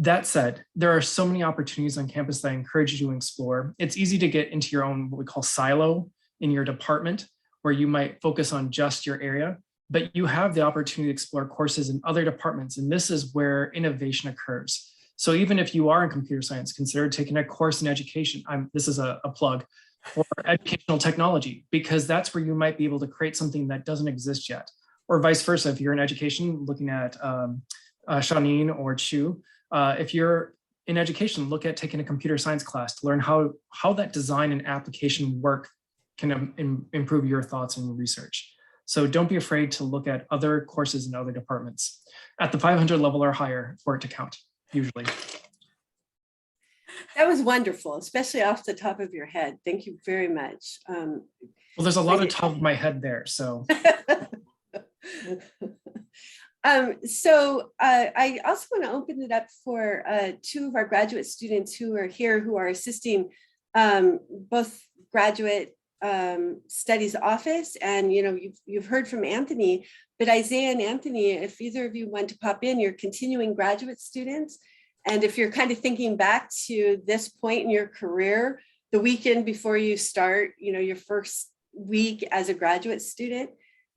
That said, there are so many opportunities on campus that I encourage you to explore. It's easy to get into your own, what we call silo in your department, where you might focus on just your area. but you have the opportunity to explore courses in other departments, and this is where innovation occurs. So even if you are in computer science, consider taking a course in education. This is a plug for educational technology, because that's where you might be able to create something that doesn't exist yet, or vice versa. If you're in education, looking at Shanine or Chu, if you're in education, look at taking a computer science class to learn how that design and application work can improve your thoughts and research. So don't be afraid to look at other courses in other departments at the 500 level or higher for it to count, usually. That was wonderful, especially off the top of your head. Thank you very much. Well, there's a lot of top of my head there, so. I also want to open it up for two of our graduate students who are here, who are assisting both graduate studies office, and you've heard from Anthony, but Isaiah and Anthony, if either of you want to pop in, you're continuing graduate students, and if you're kind of thinking back to this point in your career, the weekend before you start, your first week as a graduate student,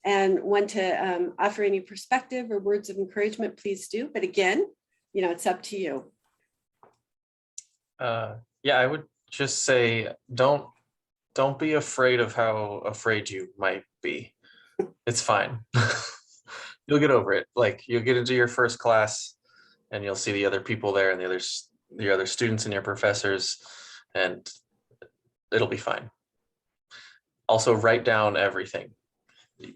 and want to offer any perspective or words of encouragement, please do. But again, it's up to you. Yeah, I would just say, don't be afraid of how afraid you might be. It's fine. You'll get over it. Like, you'll get into your first class and you'll see the other people there and the other students and your professors, and it'll be fine. Also, write down everything.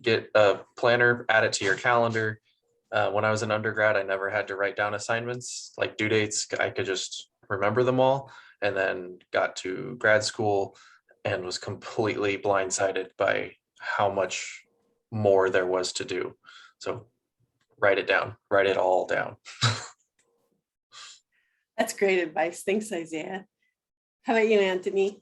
Get a planner, add it to your calendar. When I was an undergrad, I never had to write down assignments, like due dates. I could just remember them all, and then got to grad school and was completely blindsided by how much more there was to do. So write it down, write it all down. That's great advice. Thanks, Isaiah. How about you, Anthony?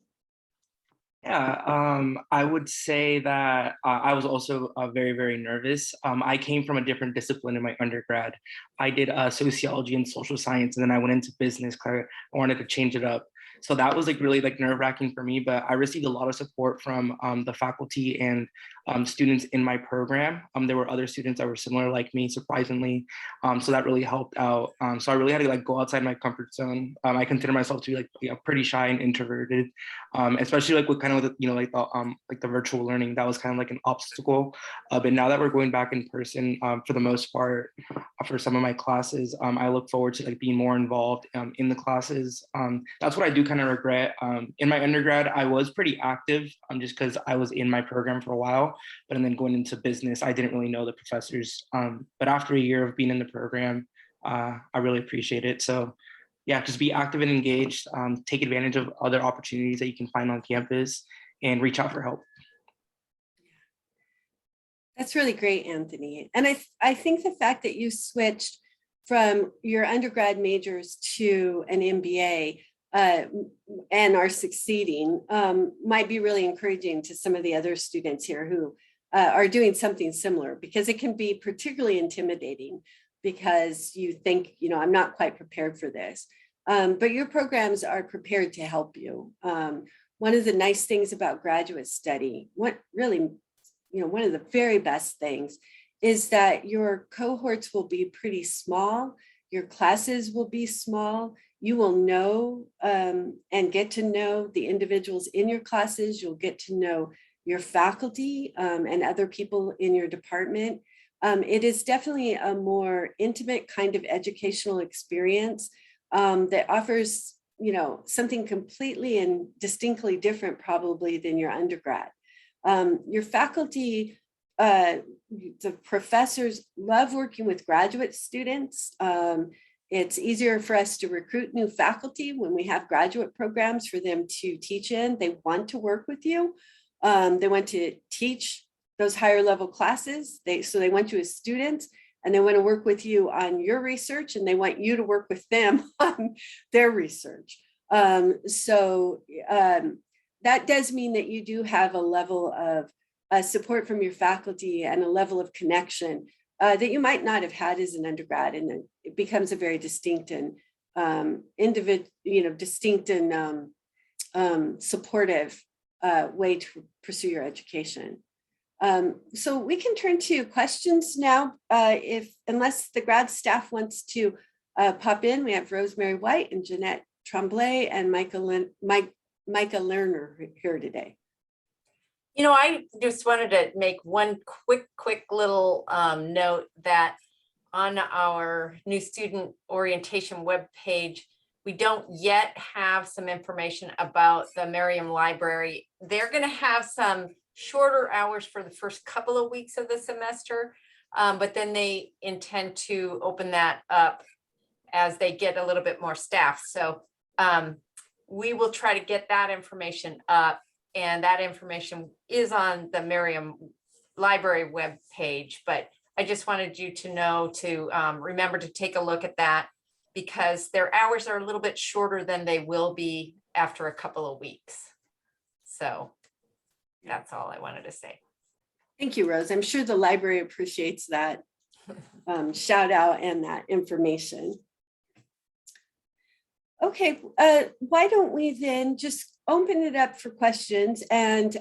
Yeah, I would say that I was also very, very nervous. I came from a different discipline in my undergrad. I did sociology and social science, and then I went into business because I wanted to change it up. So that was really nerve-wracking for me, but I received a lot of support from the faculty and students in my program. There were other students that were similar like me, surprisingly. So that really helped out. So I really had to go outside my comfort zone. I consider myself to be pretty shy and introverted, especially with kind of the virtual learning. That was kind of an obstacle. But now that we're going back in person, for the most part, for some of my classes, I look forward to being more involved in the classes. That's what I do kind of regret. In my undergrad, I was pretty active just because I was in my program for a while, but then going into business, I didn't really know the professors. But after a year of being in the program, I really appreciate it. So yeah, just be active and engaged, take advantage of other opportunities that you can find on campus, and reach out for help. That's really great, Anthony. And I think the fact that you switched from your undergrad majors to an MBA and are succeeding might be really encouraging to some of the other students here who are doing something similar, because it can be particularly intimidating because you think, I'm not quite prepared for this. But your programs are prepared to help you. One of the nice things about graduate study, one of the very best things is that your cohorts will be pretty small. Your classes will be small. You will know and get to know the individuals in your classes. You'll get to know your faculty and other people in your department. It is definitely a more intimate kind of educational experience that offers, something completely and distinctly different probably than your undergrad. Your faculty, the professors love working with graduate students. It's easier for us to recruit new faculty when we have graduate programs for them to teach in. They want to work with you. They want to teach those higher level classes. So they want you as students, and they want to work with you on your research, and they want you to work with them on their research. That does mean that you do have a level of support from your faculty and a level of connection that you might not have had as an undergrad, and then it becomes a very distinct and supportive way to pursue your education. So we can turn to questions now, unless the grad staff wants to pop in. We have Rosemary White and Jeanette Tremblay and Micah Lerner here today. You know, I just wanted to make one quick little note that on our new student orientation webpage, we don't yet have some information about the Merriam Library. They're going to have some shorter hours for the first couple of weeks of the semester, but then they intend to open that up as they get a little bit more staff. So we will try to get that information up, and that information is on the Merriam Library webpage. But I just wanted you to know to remember to take a look at that, because their hours are a little bit shorter than they will be after a couple of weeks. So that's all I wanted to say. Thank you, Rose. I'm sure the library appreciates that shout out and that information. Okay, why don't we then just open it up for questions? And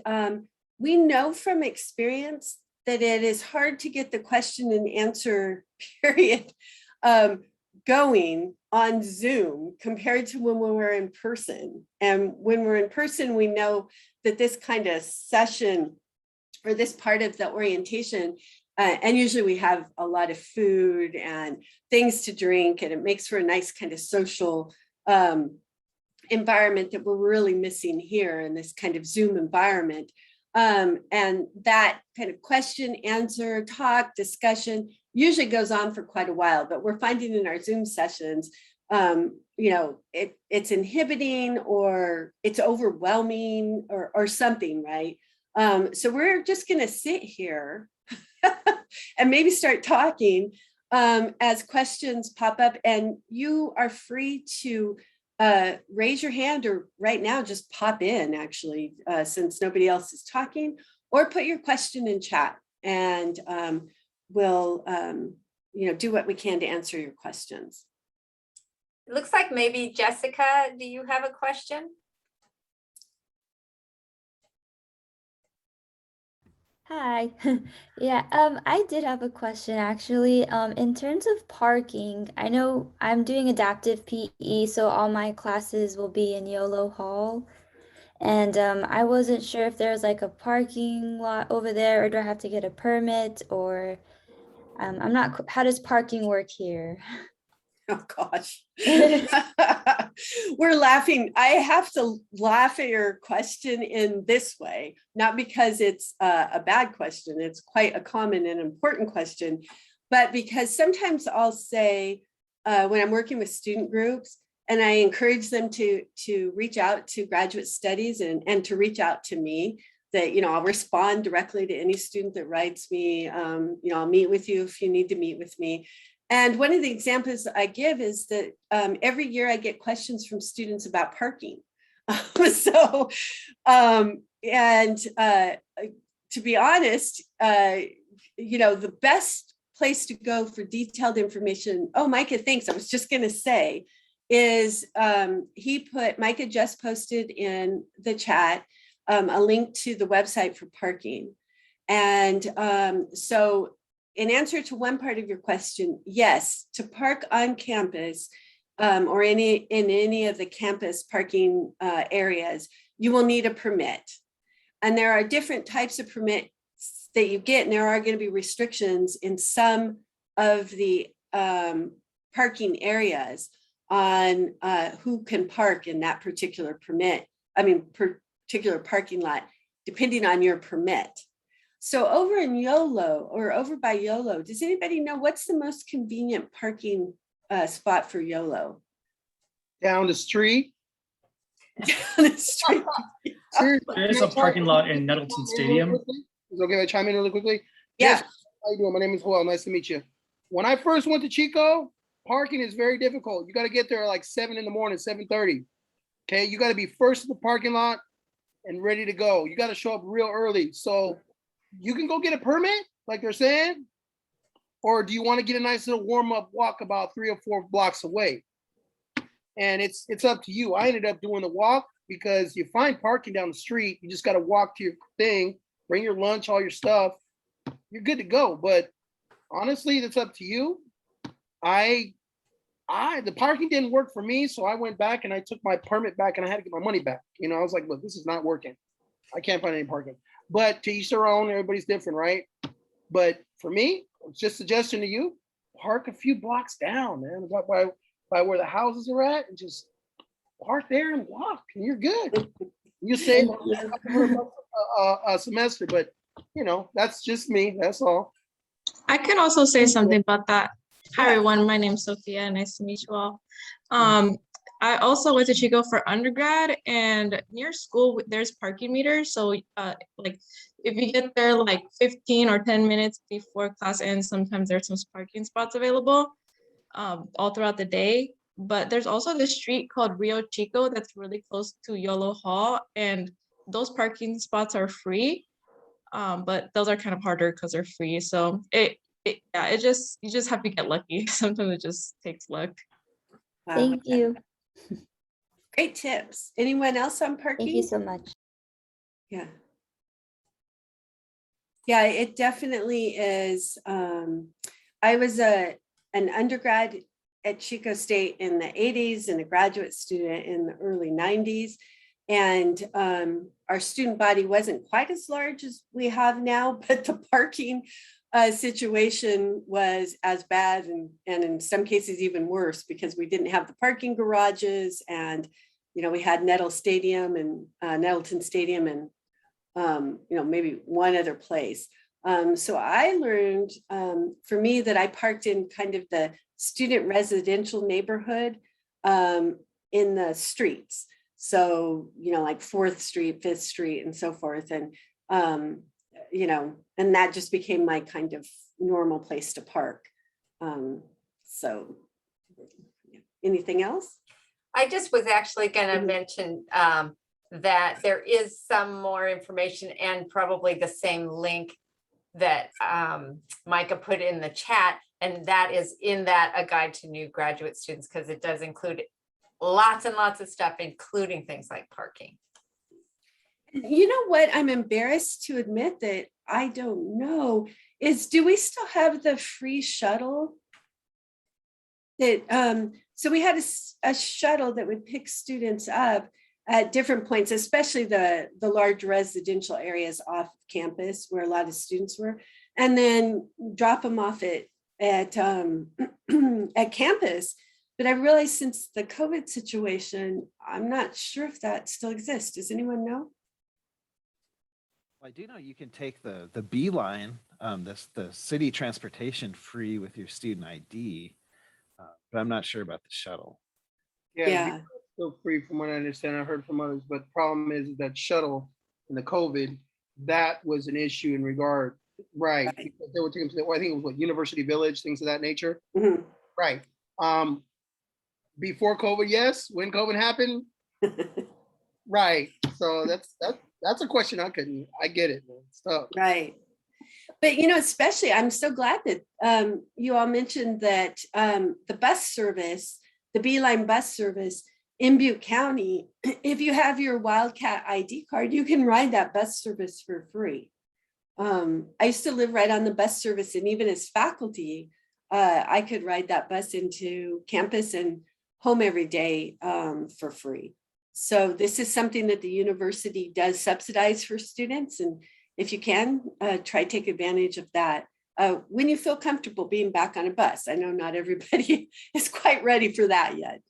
we know from experience that it is hard to get the question and answer period going on Zoom compared to when we're in person. And when we're in person, we know that this kind of session or this part of the orientation, and usually we have a lot of food and things to drink, and it makes for a nice kind of social environment that we're really missing here in this kind of Zoom environment. And that kind of question, answer, talk, discussion usually goes on for quite a while, but we're finding in our Zoom sessions, it's inhibiting or it's overwhelming or something, right? So we're just gonna sit here and maybe start talking as questions pop up, and you are free to raise your hand, or right now just pop in actually, since nobody else is talking, or put your question in chat, and we'll do what we can to answer your questions. It looks like maybe Jessica, do you have a question? Hi. Yeah, I did have a question actually. In terms of parking, I know I'm doing adaptive PE, so all my classes will be in YOLO Hall. And I wasn't sure if there's like a parking lot over there, or do I have to get a permit, or I'm not, how does parking work here? Oh gosh. We're laughing. I have to laugh at your question in this way, not because it's a bad question. It's quite a common and important question, but because sometimes I'll say when I'm working with student groups, and I encourage them to reach out to graduate studies and to reach out to me, that, I'll respond directly to any student that writes me. I'll meet with you if you need to meet with me. And one of the examples I give is that every year I get questions from students about parking. To be honest, the best place to go for detailed information, oh, Micah, thanks, I was just gonna say, is Micah just posted in the chat a link to the website for parking. And so in answer to one part of your question, yes, to park on campus or in any of the campus parking areas, you will need a permit. And there are different types of permits that you get, and there are going to be restrictions in some of the parking areas on who can park in that particular particular parking lot, depending on your permit. So over in YOLO, or over by YOLO, does anybody know what's the most convenient parking spot for YOLO? Down the street. Down the street. There is a parking lot in Nettleton Stadium. Is it okay if I chime in really quickly? Yeah. Yes. How you doing? My name is Joel. Nice to meet you. When I first went to Chico, parking is very difficult. You got to get there like 7 in the morning, 7:30. Okay, you got to be first in the parking lot and ready to go. You got to show up real early. So you can go get a permit, like they're saying, or do you want to get a nice little warm-up walk about 3 or 4 blocks away? And it's up to you. I ended up doing the walk because you find parking down the street. You just got to walk to your thing, bring your lunch, all your stuff, you're good to go. But honestly, that's up to you. The parking didn't work for me, so I went back and I took my permit back and I had to get my money back. You know, I was like, look, this is not working. I can't find any parking. But to each their own, everybody's different, right? But for me, it's just a suggestion to you, park a few blocks down, man, by where the houses are at, and just park there and walk, and you're good. You save a semester, but you know, that's just me. That's all. I can also say something about that. Hi, everyone. My name's Sophia. Nice to meet you all. I also went to Chico for undergrad, and near school, there's parking meters. So like if you get there like 15 or 10 minutes before class ends, sometimes there's some parking spots available all throughout the day. But there's also this street called Rio Chico that's really close to Yolo Hall, and those parking spots are free. But those are kind of harder because they're free. So you just have to get lucky. Sometimes it just takes luck. Wow. Thank you. Great tips. Anyone else on parking? Thank you so much. Yeah. Yeah, it definitely is. I was an undergrad at Chico State in the 80s and a graduate student in the early 90s. And our student body wasn't quite as large as we have now, but the parking situation was as bad and in some cases even worse because we didn't have the parking garages, and we had Nettleton Stadium and maybe one other place. So I learned for me that I parked in kind of the student residential neighborhood in the streets. So, like 4th Street, 5th Street, and so forth. And, and that just became my kind of normal place to park. So anything else? I just was actually going to mention that there is some more information and probably the same link that Micah put in the chat. And that is in that A Guide to New Graduate Students, because it does include lots and lots of stuff, including things like parking. You know what? I'm embarrassed to admit that I don't know is, do we still have the free shuttle? That so we had a shuttle that would pick students up at different points, especially the large residential areas off campus where a lot of students were, and then drop them off at campus. But I realized since the COVID situation, I'm not sure if that still exists. Does anyone know? Well, I do know you can take the Beeline, the city transportation free with your student ID, but I'm not sure about the shuttle. Yeah. It's still free from what I understand. I've heard from others, but the problem is that shuttle and the COVID, that was an issue in regard, right? Because they were taking to I think it was University Village, things of that nature. Mm-hmm. Right. Before COVID, yes. When COVID happened, right. So that's a question I get it, man. It's tough. Right. But, especially, I'm so glad that you all mentioned that the bus service, the Beeline bus service in Butte County, if you have your Wildcat ID card, you can ride that bus service for free. I used to live right on the bus service, and even as faculty, I could ride that bus into campus and home every day for free. So this is something that the university does subsidize for students. And if you can, try to take advantage of that when you feel comfortable being back on a bus. I know not everybody is quite ready for that yet.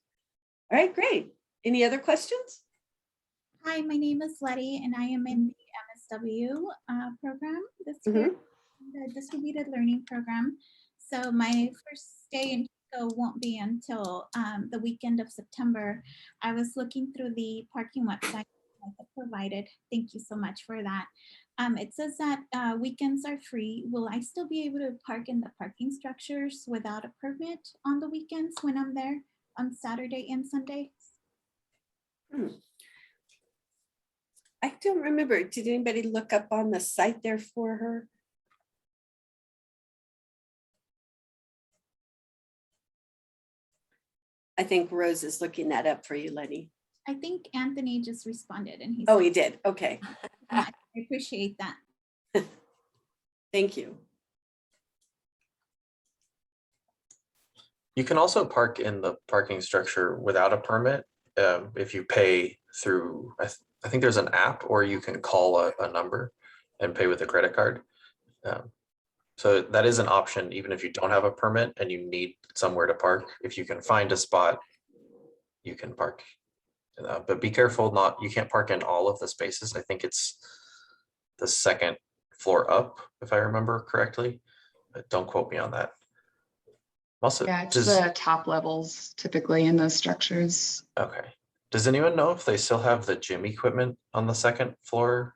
All right, great. Any other questions? Hi, my name is Letty, and I am in the MSW program this year, the Distributed Learning Program. So my first day in Chico won't be until the weekend of September. I was looking through the parking website that provided. Thank you so much for that. It says that weekends are free. Will I still be able to park in the parking structures without a permit on the weekends when I'm there on Saturday and Sunday? I don't remember. Did anybody look up on the site there for her? I think Rose is looking that up for you, Letty. I think Anthony just responded and he Oh, he did. Okay. I appreciate that. Thank you. You can also park in the parking structure without a permit if you pay through, I think there's an app, or you can call a number and pay with a credit card. So that is an option, even if you don't have a permit and you need somewhere to park. If you can find a spot, you can park. But be careful, you can't park in all of the spaces. I think it's the second floor up, if I remember correctly. But don't quote me on that. Also, Yeah, it's the top levels typically in those structures. okay. Does anyone know if they still have the gym equipment on the second floor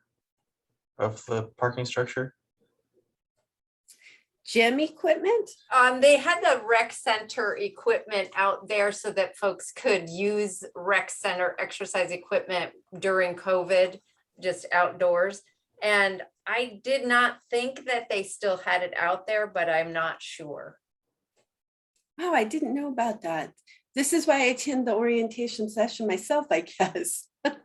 of the parking structure? Gym equipment? They had the rec center equipment out there so that folks could use rec center exercise equipment during COVID, just outdoors. And I did not think that they still had it out there, but I'm not sure. Oh, I didn't know about that. This is why I attend the orientation session myself, I guess. That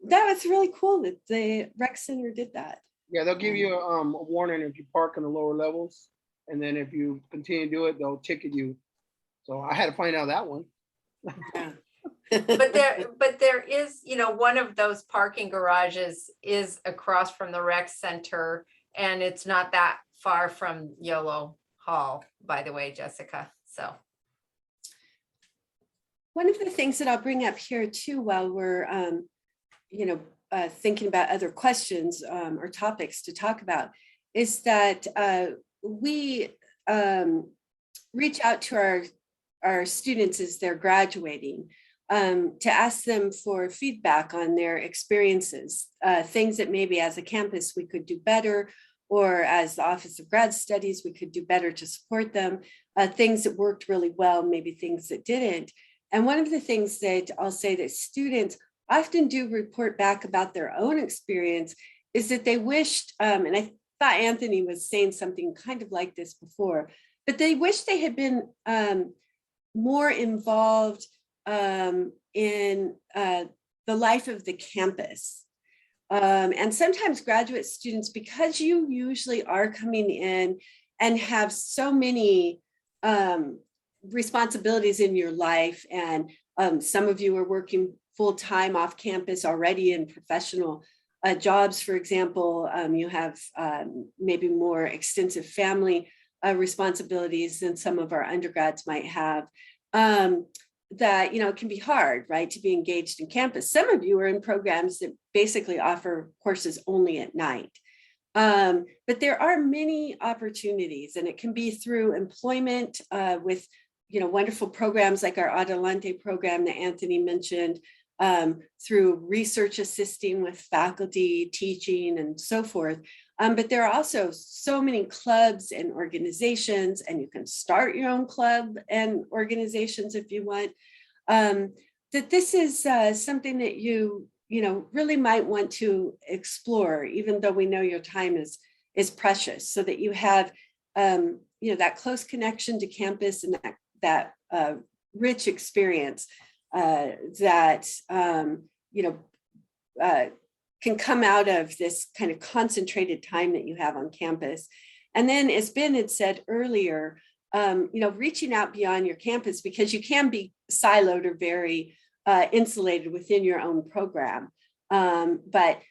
was really cool that the rec center did that. Yeah, they'll give you a warning if you park in the lower levels, and then if you continue to do it, they'll ticket you. So I had to find out that one. Yeah. But there is, one of those parking garages is across from the rec center, and it's not that far from YOLO Hall, by the way, Jessica. So one of the things that I'll bring up here too, while we're thinking about other questions or topics to talk about, is that we reach out to our students as they're graduating to ask them for feedback on their experiences, things that maybe as a campus we could do better, or as the Office of Grad Studies we could do better to support them, things that worked really well, maybe things that didn't. And one of the things that I'll say that students often do report back about their own experience is that they wished, and I thought Anthony was saying something kind of like this before, but they wish they had been more involved in the life of the campus. And sometimes graduate students, because you usually are coming in and have so many responsibilities in your life, and some of you are working full-time off campus already in professional jobs, for example, you have maybe more extensive family responsibilities than some of our undergrads might have, that, it can be hard, right, to be engaged in campus. Some of you are in programs that basically offer courses only at night. But there are many opportunities, and it can be through employment with, wonderful programs like our Adelante program that Anthony mentioned, through research assisting with faculty, teaching, and so forth. But there are also so many clubs and organizations, and you can start your own club and organizations if you want, that this is something that you really might want to explore, even though we know your time is precious, so that you have that close connection to campus and that rich experience that can come out of this kind of concentrated time that you have on campus. And then, as Ben had said earlier, reaching out beyond your campus, because you can be siloed or very insulated within your own program. But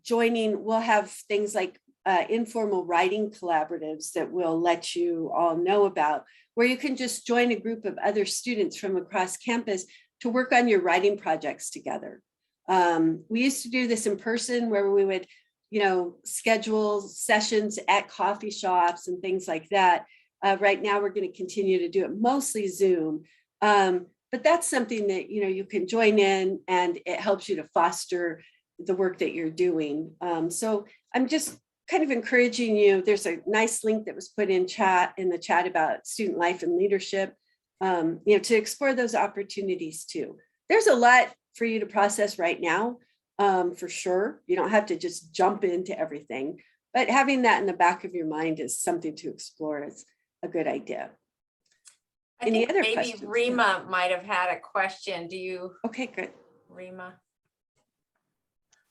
joining, we'll have things like informal writing collaboratives that we'll let you all know about, where you can just join a group of other students from across campus to work on your writing projects together. We used to do this in person, where we would, schedule sessions at coffee shops and things like that. Right now, we're going to continue to do it mostly Zoom. But that's something that, you can join in, and it helps you to foster the work that you're doing. So I'm just kind of encouraging you. There's a nice link that was put in the chat about student life and leadership, to explore those opportunities too. There's a lot for you to process right now, for sure. You don't have to just jump into everything, but having that in the back of your mind is something to explore. Is a good idea. Any other maybe questions? Rima might have had a question. Do you? Okay, good. Rima.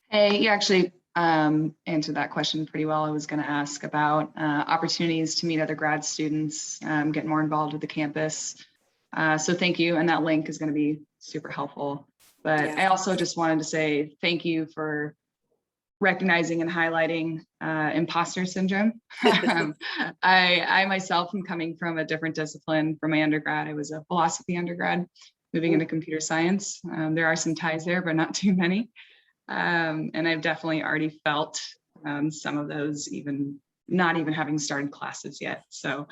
Hey, you actually answered that question pretty well. I was going to ask about opportunities to meet other grad students, get more involved with the campus. So thank you. And that link is going to be super helpful. But Yeah. I also just wanted to say thank you for recognizing and highlighting imposter syndrome. I myself am coming from a different discipline from my undergrad. I was a philosophy undergrad, moving into computer science. There are some ties there, but not too many. And I've definitely already felt some of those, even not even having started classes yet. So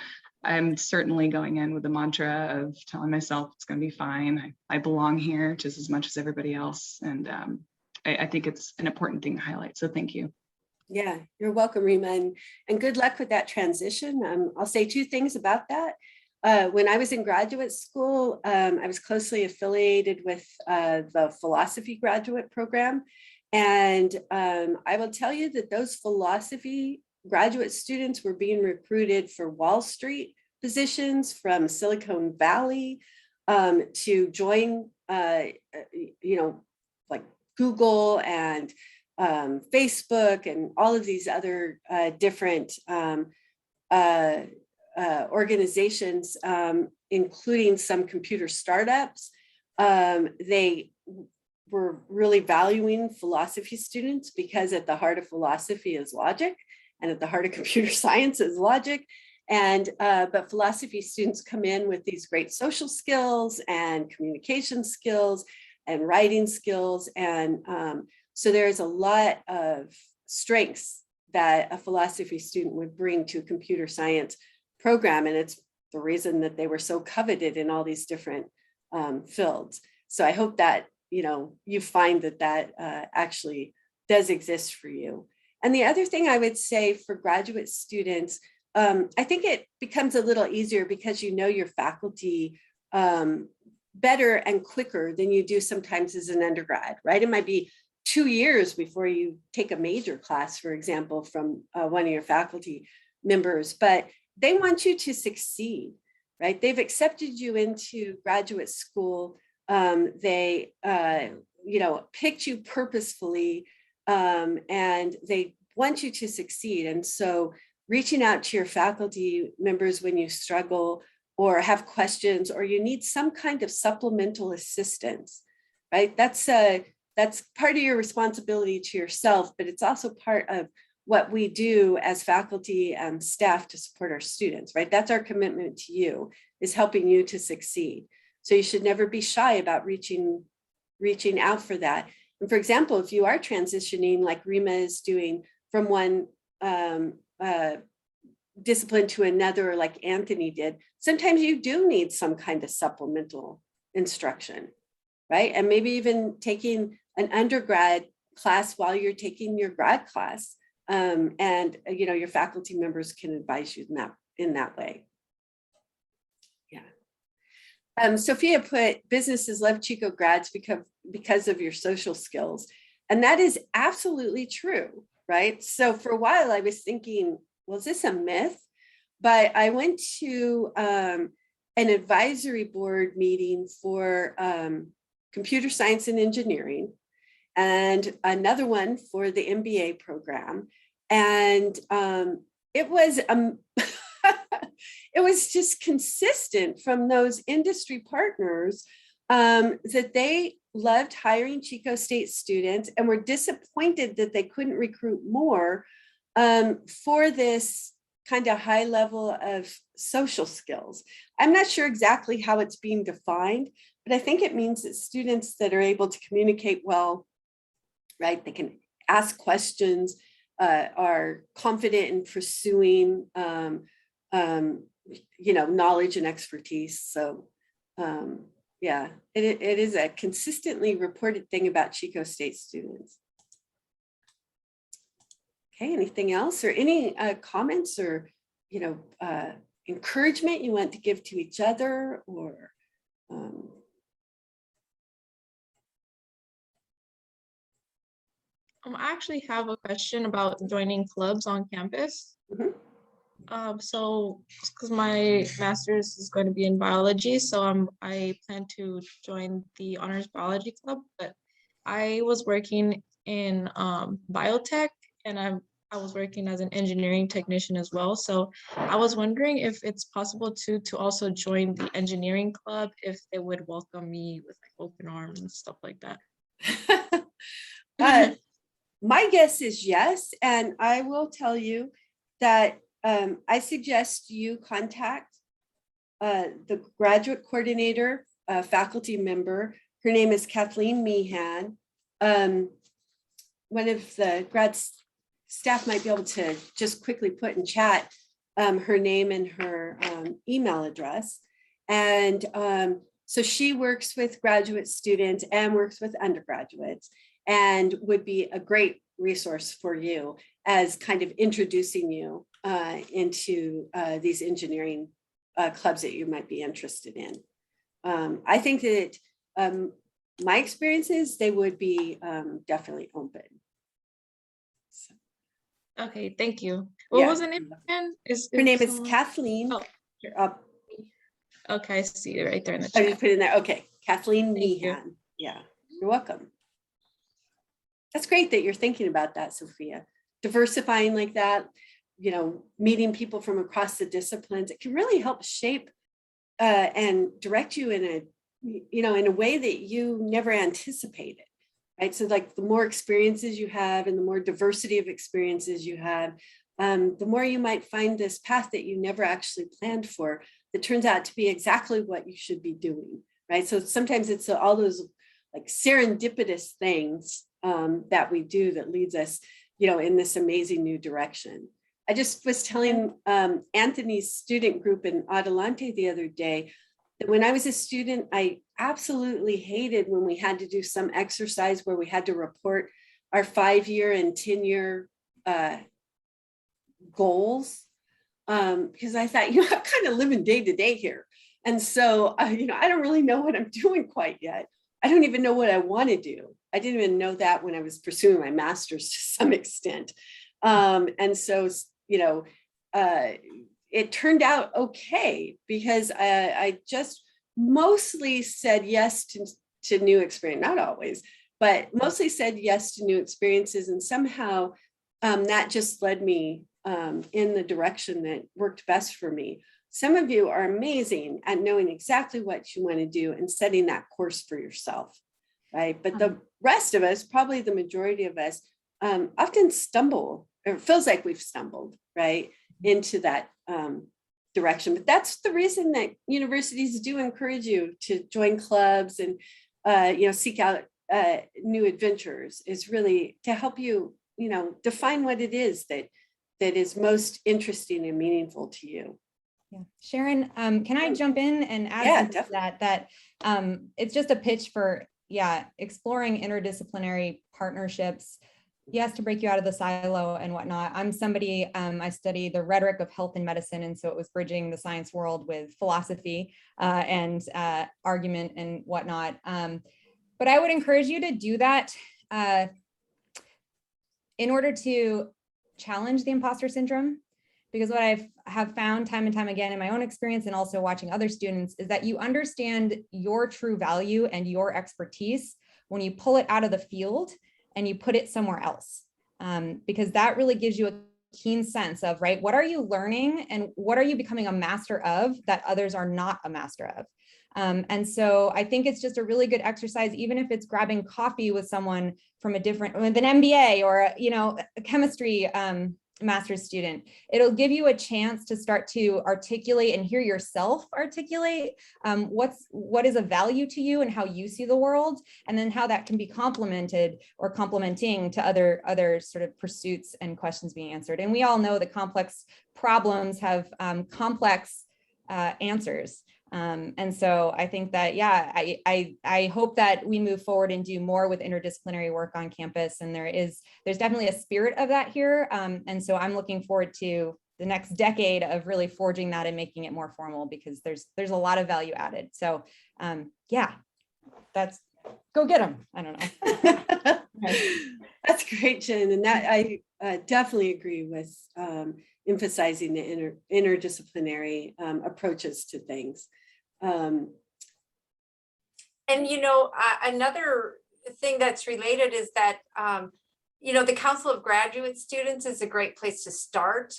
I'm certainly going in with the mantra of telling myself it's going to be fine. I belong here just as much as everybody else. And I think it's an important thing to highlight. So thank you. Yeah, you're welcome, Rima, and good luck with that transition. I'll say two things about that. When I was in graduate school, I was closely affiliated with the philosophy graduate program. And I will tell you that those philosophy graduate students were being recruited for Wall Street positions from Silicon Valley to join, like Google and Facebook and all of these other different organizations, including some computer startups. They were really valuing philosophy students because at the heart of philosophy is logic, and at the heart of computer science is logic. And but philosophy students come in with these great social skills and communication skills and writing skills. And so there's a lot of strengths that a philosophy student would bring to a computer science program. And it's the reason that they were so coveted in all these different fields. So I hope that, you find that actually does exist for you. And the other thing I would say for graduate students, I think it becomes a little easier because you know your faculty better and quicker than you do sometimes as an undergrad, right? It might be 2 years before you take a major class, for example, from one of your faculty members, but they want you to succeed, right? They've accepted you into graduate school. They, picked you purposefully, and they want you to succeed. And so reaching out to your faculty members when you struggle or have questions, or you need some kind of supplemental assistance, right? That's part of your responsibility to yourself, but it's also part of what we do as faculty and staff to support our students, right? That's our commitment to you, is helping you to succeed. So you should never be shy about reaching out for that. And for example, if you are transitioning like Rima is doing from one discipline to another, like Anthony did, sometimes you do need some kind of supplemental instruction, right? And maybe even taking an undergrad class while you're taking your grad class. And your faculty members can advise you in that way. Yeah. Sophia put businesses love Chico grads because of your social skills. And that is absolutely true, right? So for a while I was thinking, well, is this a myth? But I went to an advisory board meeting for computer science and engineering, and another one for the MBA program. And it was it was just consistent from those industry partners that they loved hiring Chico State students and were disappointed that they couldn't recruit more for this kind of high level of social skills. I'm not sure exactly how it's being defined, but I think it means that students that are able to communicate well, right? They can ask questions, are confident in pursuing, knowledge and expertise. So yeah, it is a consistently reported thing about Chico State students. Okay, anything else or any comments or, encouragement you want to give to each other or I actually have a question about joining clubs on campus. So, because my master's is going to be in biology, so I plan to join the honors biology club. But I was working in biotech, and I was working as an engineering technician as well. So I was wondering if it's possible to also join the engineering club, if they would welcome me with like open arms and stuff like that. My guess is yes. And I will tell you that I suggest you contact the graduate coordinator, faculty member. Her name is Kathleen Meehan. One of the grad staff might be able to just quickly put in chat her name and her email address. And so she works with graduate students and works with undergraduates, and would be a great resource for you as kind of introducing you into these engineering clubs that you might be interested in. I think that my experiences, they would be definitely open. So, Okay, thank you. What was the name again? Her name is Kathleen. Oh, okay, I see it right there in the I chat. just put it in there. Okay, Kathleen Thank you. Meehan. Yeah, you're welcome. That's great that you're thinking about that, Sophia. Diversifying like that, you know, meeting people from across the disciplines, it can really help shape and direct you in a, you know, in a way that you never anticipated, right? So like the more experiences you have and the more diversity of experiences you have, the more you might find this path that you never actually planned for that turns out to be exactly what you should be doing, right? So sometimes it's all those like serendipitous things that we do that leads us, you know, in this amazing new direction. I just was telling Anthony's student group in Adelante the other day that when I was a student, I absolutely hated when we had to do some exercise where we had to report our 5-year and 10-year goals, because I thought, you know, I'm kind of living day to day here. And so, you know, I don't really know what I'm doing quite yet. I don't even know what I want to do. I didn't even know that when I was pursuing my master's to some extent. And so, you know, it turned out okay because I just mostly said yes to new experience, not always, but mostly said yes to new experiences. And somehow that just led me in the direction that worked best for me. Some of you are amazing at knowing exactly what you want to do and setting that course for yourself, right? But the rest of us, probably the majority of us, often stumble, or it feels like we've stumbled, right, into that direction. But that's the reason that universities do encourage you to join clubs and, you know, seek out new adventures, is really to help you, you know, define what it is that is most interesting and meaningful to you. Yeah. Sharon, can I jump in and add to that it's just a pitch for, exploring interdisciplinary partnerships. Yes, to break you out of the silo and whatnot. I'm somebody, I study the rhetoric of health and medicine. And so it was bridging the science world with philosophy and argument and whatnot. But I would encourage you to do that in order to challenge the imposter syndrome. Because what I have found time and time again in my own experience and also watching other students is that you understand your true value and your expertise when you pull it out of the field and you put it somewhere else. Because that really gives you a keen sense of, right, what are you learning and what are you becoming a master of that others are not a master of? And so I think it's just a really good exercise, even if it's grabbing coffee with someone from with an MBA or, you know, a chemistry master's student. It'll give you a chance to start to articulate and hear yourself articulate what is a value to you and how you see the world, and then how that can be complemented or complementing to other sort of pursuits and questions being answered. And we all know that complex problems have complex answers. And so I think that, I hope that we move forward and do more with interdisciplinary work on campus. And there's definitely a spirit of that here. And so I'm looking forward to the next decade of really forging that and making it more formal, because there's a lot of value added. So that's, go get them. I don't know. That's great, Jen. And that I definitely agree with emphasizing the interdisciplinary approaches to things. And, you know, another thing that's related is that, the Council of Graduate Students is a great place to start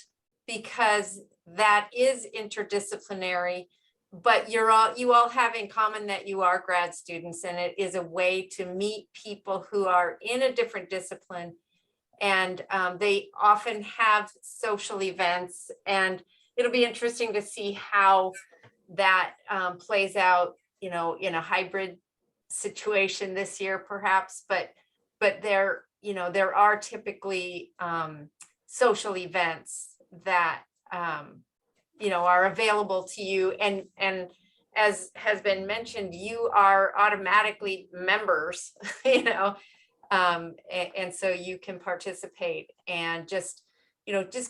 because that is interdisciplinary, but you all have in common that you are grad students, and it is a way to meet people who are in a different discipline. And they often have social events, and it'll be interesting to see how that plays out, in a hybrid situation this year, perhaps. But there are typically social events that are available to you, and as has been mentioned, you are automatically members, and so you can participate, and just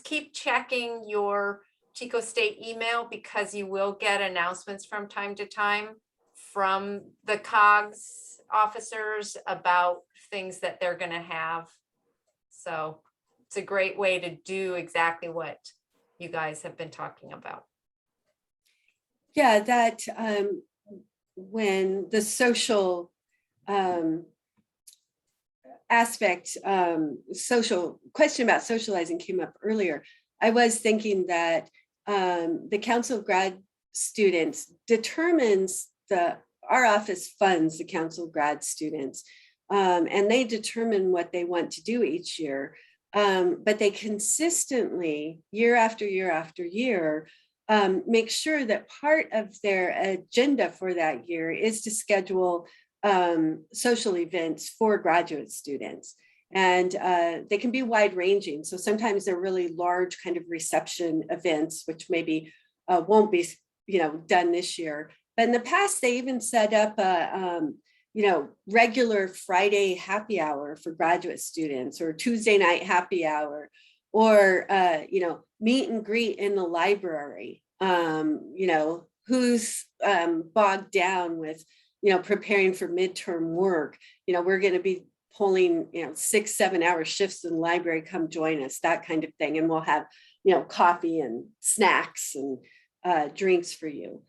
keep checking your Chico State email, because you will get announcements from time to time from the COGS officers about things that they're going to have. So it's a great way to do exactly what you guys have been talking about. Yeah, that when the social aspect, social question about socializing came up earlier, I was thinking that the Council of Grad Students determines our office funds the Council of Grad Students, and they determine what they want to do each year. But they consistently, year after year after year, make sure that part of their agenda for that year is to schedule social events for graduate students. And they can be wide ranging. So sometimes they're really large kind of reception events, which maybe won't be done this year. But in the past, they even set up a regular Friday happy hour for graduate students, or Tuesday night happy hour, or meet and greet in the library. Who's bogged down with preparing for midterm work. We're going to be pulling 6-7 hour shifts in the library, come join us, that kind of thing. And we'll have coffee and snacks and drinks for you.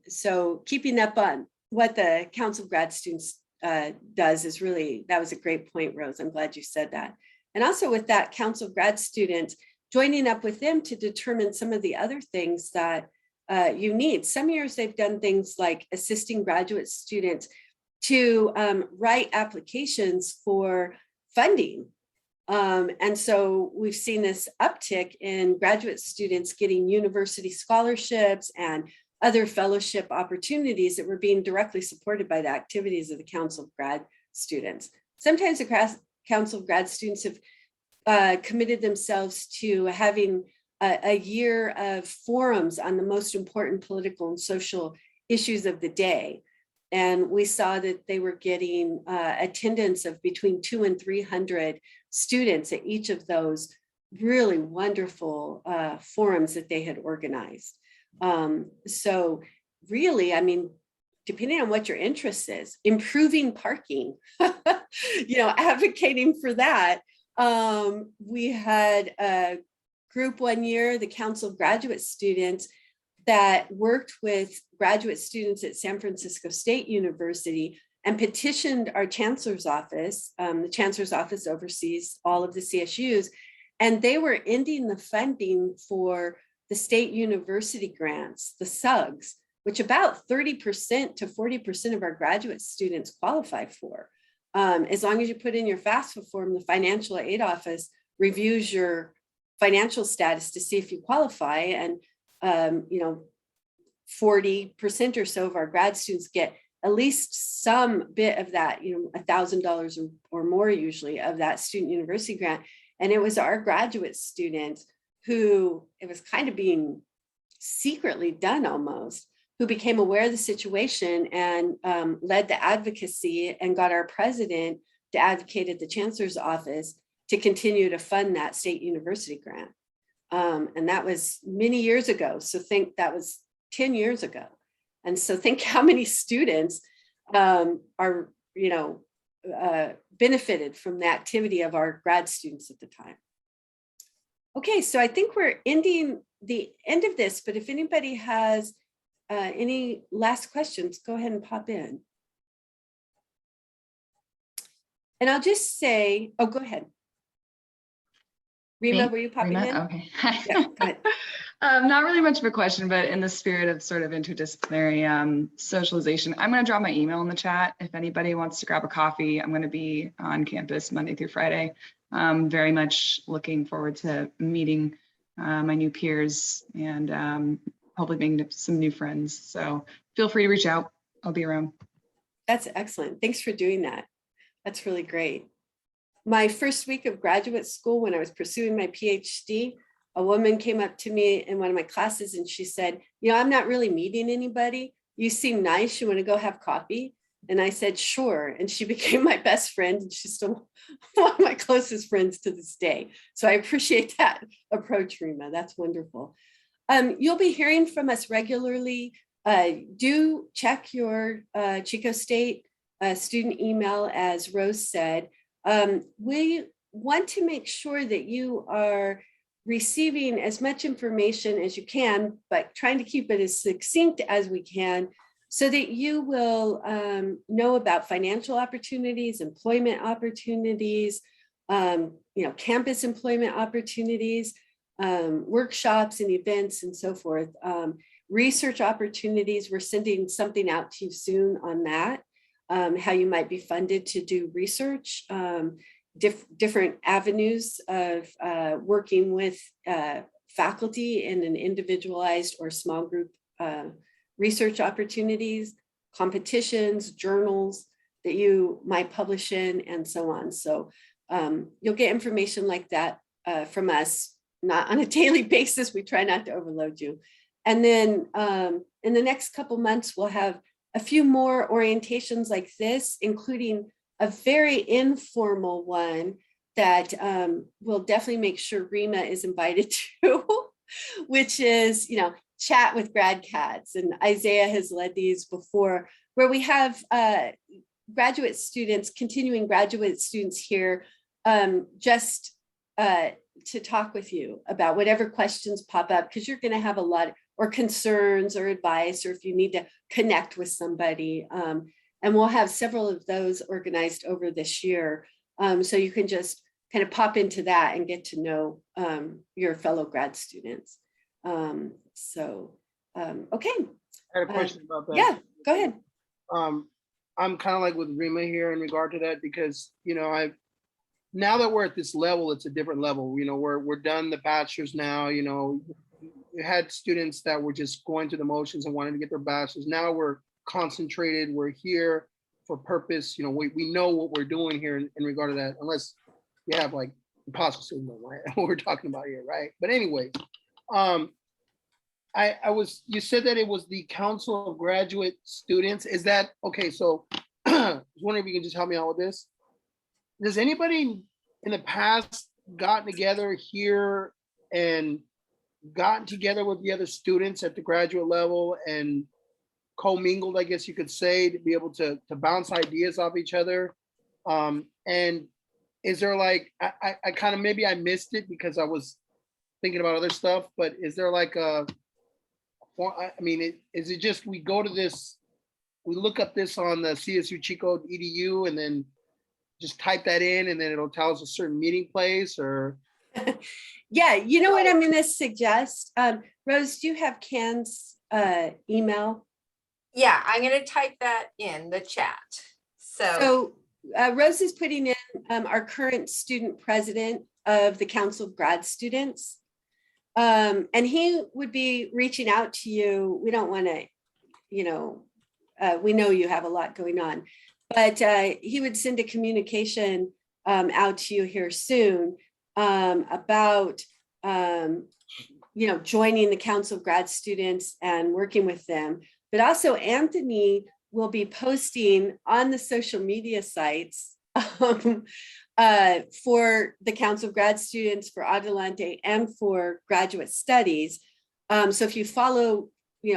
So keeping up on what the Council of Grad Students does is really, that was a great point, Rose. I'm glad you said that. And also with that Council of Grad Students, joining up with them to determine some of the other things that you need. Some years they've done things like assisting graduate students to write applications for funding. And so we've seen this uptick in graduate students getting university scholarships and other fellowship opportunities that were being directly supported by the activities of the Council of Grad Students. Sometimes the Council of Grad Students have committed themselves to having a year of forums on the most important political and social issues of the day. And we saw that they were getting attendance of between 200 and 300 students at each of those really wonderful forums that they had organized. So really, depending on what your interest is, improving parking, advocating for that. We had a group one year, the Council of Graduate Students, that worked with graduate students at San Francisco State University and petitioned our chancellor's office. The chancellor's office oversees all of the CSUs, and they were ending the funding for the state university grants, the SUGs, which about 30% to 40% of our graduate students qualify for. As long as you put in your FAFSA form, the financial aid office reviews your financial status to see if you qualify, and 40% or so of our grad students get at least some bit of that, $1,000 or more usually of that student university grant. And it was our graduate students who, it was kind of being secretly done almost, who became aware of the situation and led the advocacy and got our president to advocate at the chancellor's office to continue to fund that state university grant. And that was many years ago. So think that was 10 years ago. And so think how many students are, benefited from the activity of our grad students at the time. Okay, so I think we're ending the end of this, but if anybody has any last questions, go ahead and pop in. And I'll just say, oh, go ahead. Rima, Me? were you popping Rima? in? Okay. Yeah, go ahead. Not really much of a question, but in the spirit of sort of interdisciplinary socialization, I'm going to drop my email in the chat. If anybody wants to grab a coffee, I'm going to be on campus Monday through Friday. Very much looking forward to meeting my new peers and hopefully making some new friends. So feel free to reach out. I'll be around. That's excellent. Thanks for doing that. That's really great. My first week of graduate school, when I was pursuing my PhD, a woman came up to me in one of my classes and she said, you know, I'm not really meeting anybody. You seem nice. You want to go have coffee? And I said, sure. And she became my best friend and she's still one of my closest friends to this day. So I appreciate that approach, Rima. That's wonderful. You'll be hearing from us regularly. Do check your Chico State student email, as Rose said. We want to make sure that you are receiving as much information as you can, but trying to keep it as succinct as we can so that you will know about financial opportunities, employment opportunities, campus employment opportunities, workshops and events and so forth. Research opportunities, we're sending something out to you soon on that. How you might be funded to do research, different avenues of working with faculty in an individualized or small group research opportunities, competitions, journals that you might publish in, and so on. So you'll get information like that from us, not on a daily basis. We try not to overload you. And then in the next couple months, we'll have a few more orientations like this, including a very informal one that we'll definitely make sure Rima is invited to, which is, chat with grad cats. And Isaiah has led these before, where we have graduate students, continuing graduate students here, just to talk with you about whatever questions pop up, because you're going to have a lot, or concerns or advice, or if you need to connect with somebody. And we'll have several of those organized over this year. So you can just kind of pop into that and get to know your fellow grad students. Okay. I had a question about that. Yeah, go ahead. I'm kind of like with Rima here in regard to that, because, now that we're at this level, it's a different level. We're done the bachelor's now, we had students that were just going through the motions and wanted to get their bachelor's. Now we're concentrated. We're here for purpose. We know what we're doing here in regard to that, unless you have like imposter syndrome, right? What we're talking about here, right? But anyway, you said that it was the Council of Graduate Students. Is that okay? So I was wondering if you can just help me out with this. Does anybody in the past gotten together here and gotten together with the other students at the graduate level and commingled, I guess you could say, to be able to bounce ideas off each other? And is there like, I kind of, maybe I missed it because I was thinking about other stuff, but is there like is it just we go to this, we look up this on the CSU Chico edu and then just type that in and then it'll tell us a certain meeting place, or? Yeah, you know what I'm going to suggest? Rose, do you have Can's email? Yeah, I'm going to type that in the chat. So Rose is putting in our current student president of the Council of Grad Students. And he would be reaching out to you. We don't want to, we know you have a lot going on, but he would send a communication out to you here soon about joining the Council of Grad Students and working with them. But also Anthony will be posting on the social media sites for the Council of Grad Students, for Adelante, and for Graduate Studies. So if you follow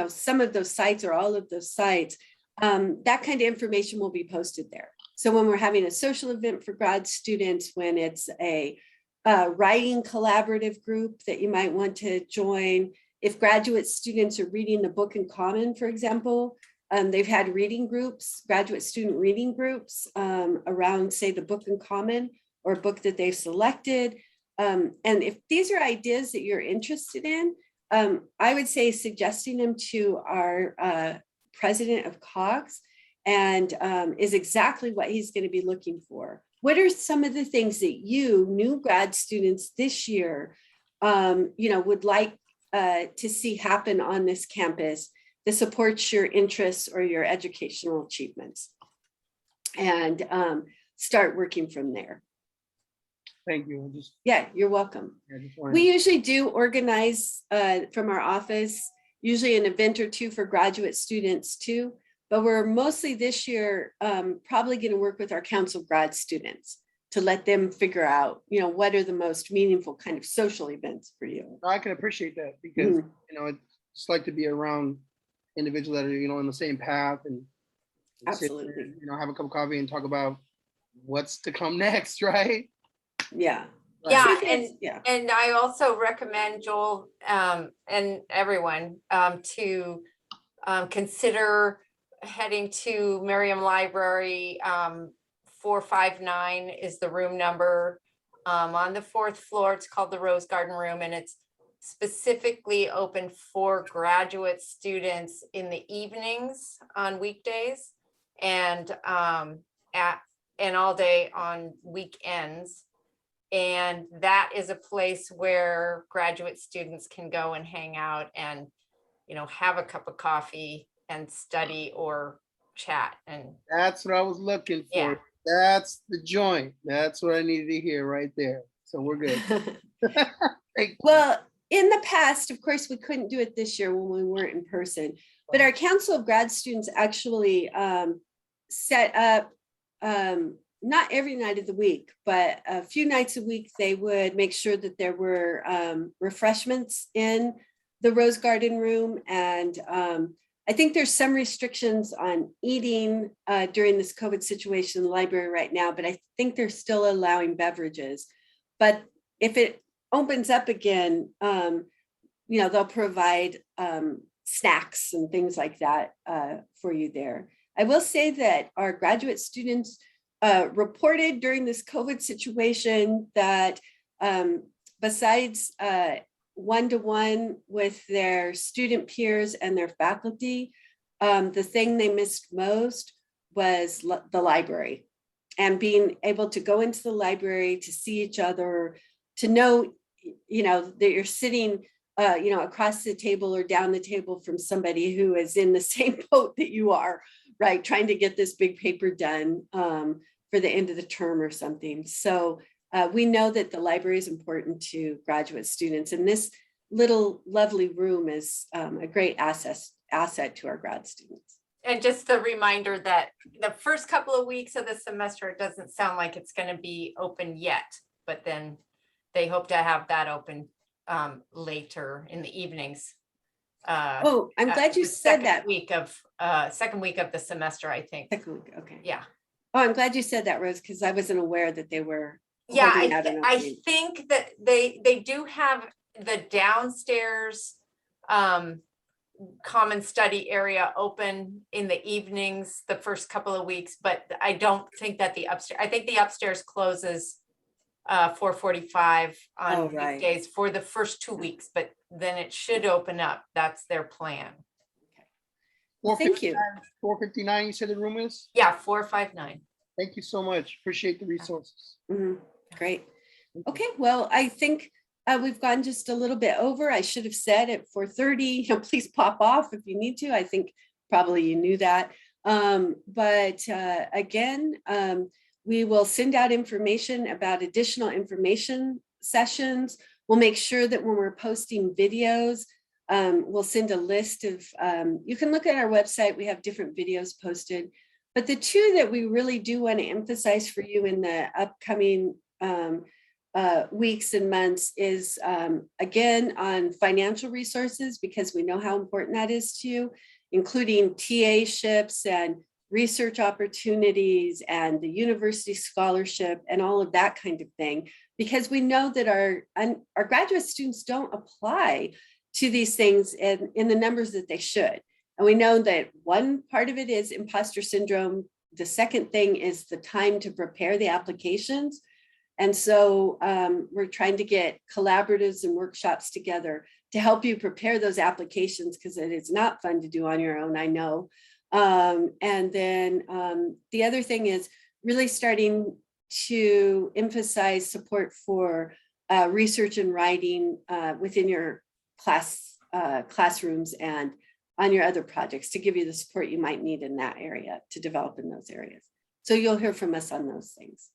some of those sites or all of those sites, that kind of information will be posted there. So when we're having a social event for grad students, when it's a writing collaborative group that you might want to join, if graduate students are reading the book in common, for example, They've had reading groups, graduate student reading groups around, say, the book in common or a book that they've selected. And if these are ideas that you're interested in, I would say suggesting them to our president of COGS and is exactly what he's going to be looking for. What are some of the things that you, new grad students this year, would like to see happen on this campus that supports your interests or your educational achievements? And start working from there. Thank you. Yeah, you're welcome. We usually do organize from our office, usually an event or two for graduate students too, but we're mostly this year probably going to work with our council grad students to let them figure out, what are the most meaningful kind of social events for you. I can appreciate that because, it's like to be around individuals that are, on the same path and absolutely, there, have a cup of coffee and talk about what's to come next, right? Yeah. Yeah, and I also recommend Joel and everyone to consider heading to Merriam Library. 459 is the room number on the 4th floor. It's called the Rose Garden Room, and it's specifically open for graduate students in the evenings on weekdays and all day on weekends. And that is a place where graduate students can go and hang out and, have a cup of coffee and study or chat. And that's what I was looking for. Yeah. That's the joint. That's what I needed to hear right there. So we're good. Well, in the past, of course, we couldn't do it this year when we weren't in person, but our Council of Grad Students actually set up not every night of the week, but a few nights a week, they would make sure that there were refreshments in the Rose Garden Room. And I think there's some restrictions on eating during this COVID situation in the library right now, but I think they're still allowing beverages. But if it opens up again, they'll provide snacks and things like that for you there. I will say that our graduate students reported during this COVID situation that besides one-to-one with their student peers and their faculty, the thing they missed most was the library and being able to go into the library to see each other, to know, that you're sitting, across the table or down the table from somebody who is in the same boat that you are, right? Trying to get this big paper done for the end of the term or something. So we know that the library is important to graduate students, and this little lovely room is a great asset to our grad students. And just the reminder that the first couple of weeks of the semester, it doesn't sound like it's going to be open yet, but then they hope to have that open later in the evenings. I'm glad you said that. Second week of the semester, I think. Second week, okay. Yeah. Oh, I'm glad you said that, Rose, because I wasn't aware that they were. Yeah, I think that they do have the downstairs common study area open in the evenings the first couple of weeks, but I don't think that the upstairs, I think the upstairs closes 4:45 on weekdays for the first 2 weeks, but then it should open up. That's their plan. Thank you. 459, you said the room is? Yeah, 459. Thank you so much. Appreciate the resources. Great. Okay, well, I think we've gone just a little bit over. I should have said at 4:30, please pop off if you need to. I think probably you knew that. But again, we will send out information about additional information sessions. We'll make sure that when we're posting videos, we'll send a list of, you can look at our website, we have different videos posted. But the two that we really do want to emphasize for you in the upcoming weeks and months is, again, on financial resources, because we know how important that is to you, including TA-ships and research opportunities and the university scholarship and all of that kind of thing, because we know that our graduate students don't apply to these things in the numbers that they should. And we know that one part of it is imposter syndrome. The second thing is the time to prepare the applications. And so we're trying to get collaboratives and workshops together to help you prepare those applications, because it is not fun to do on your own, I know. And then the other thing is really starting to emphasize support for research and writing within your classrooms and on your other projects, to give you the support you might need in that area to develop in those areas. So you'll hear from us on those things.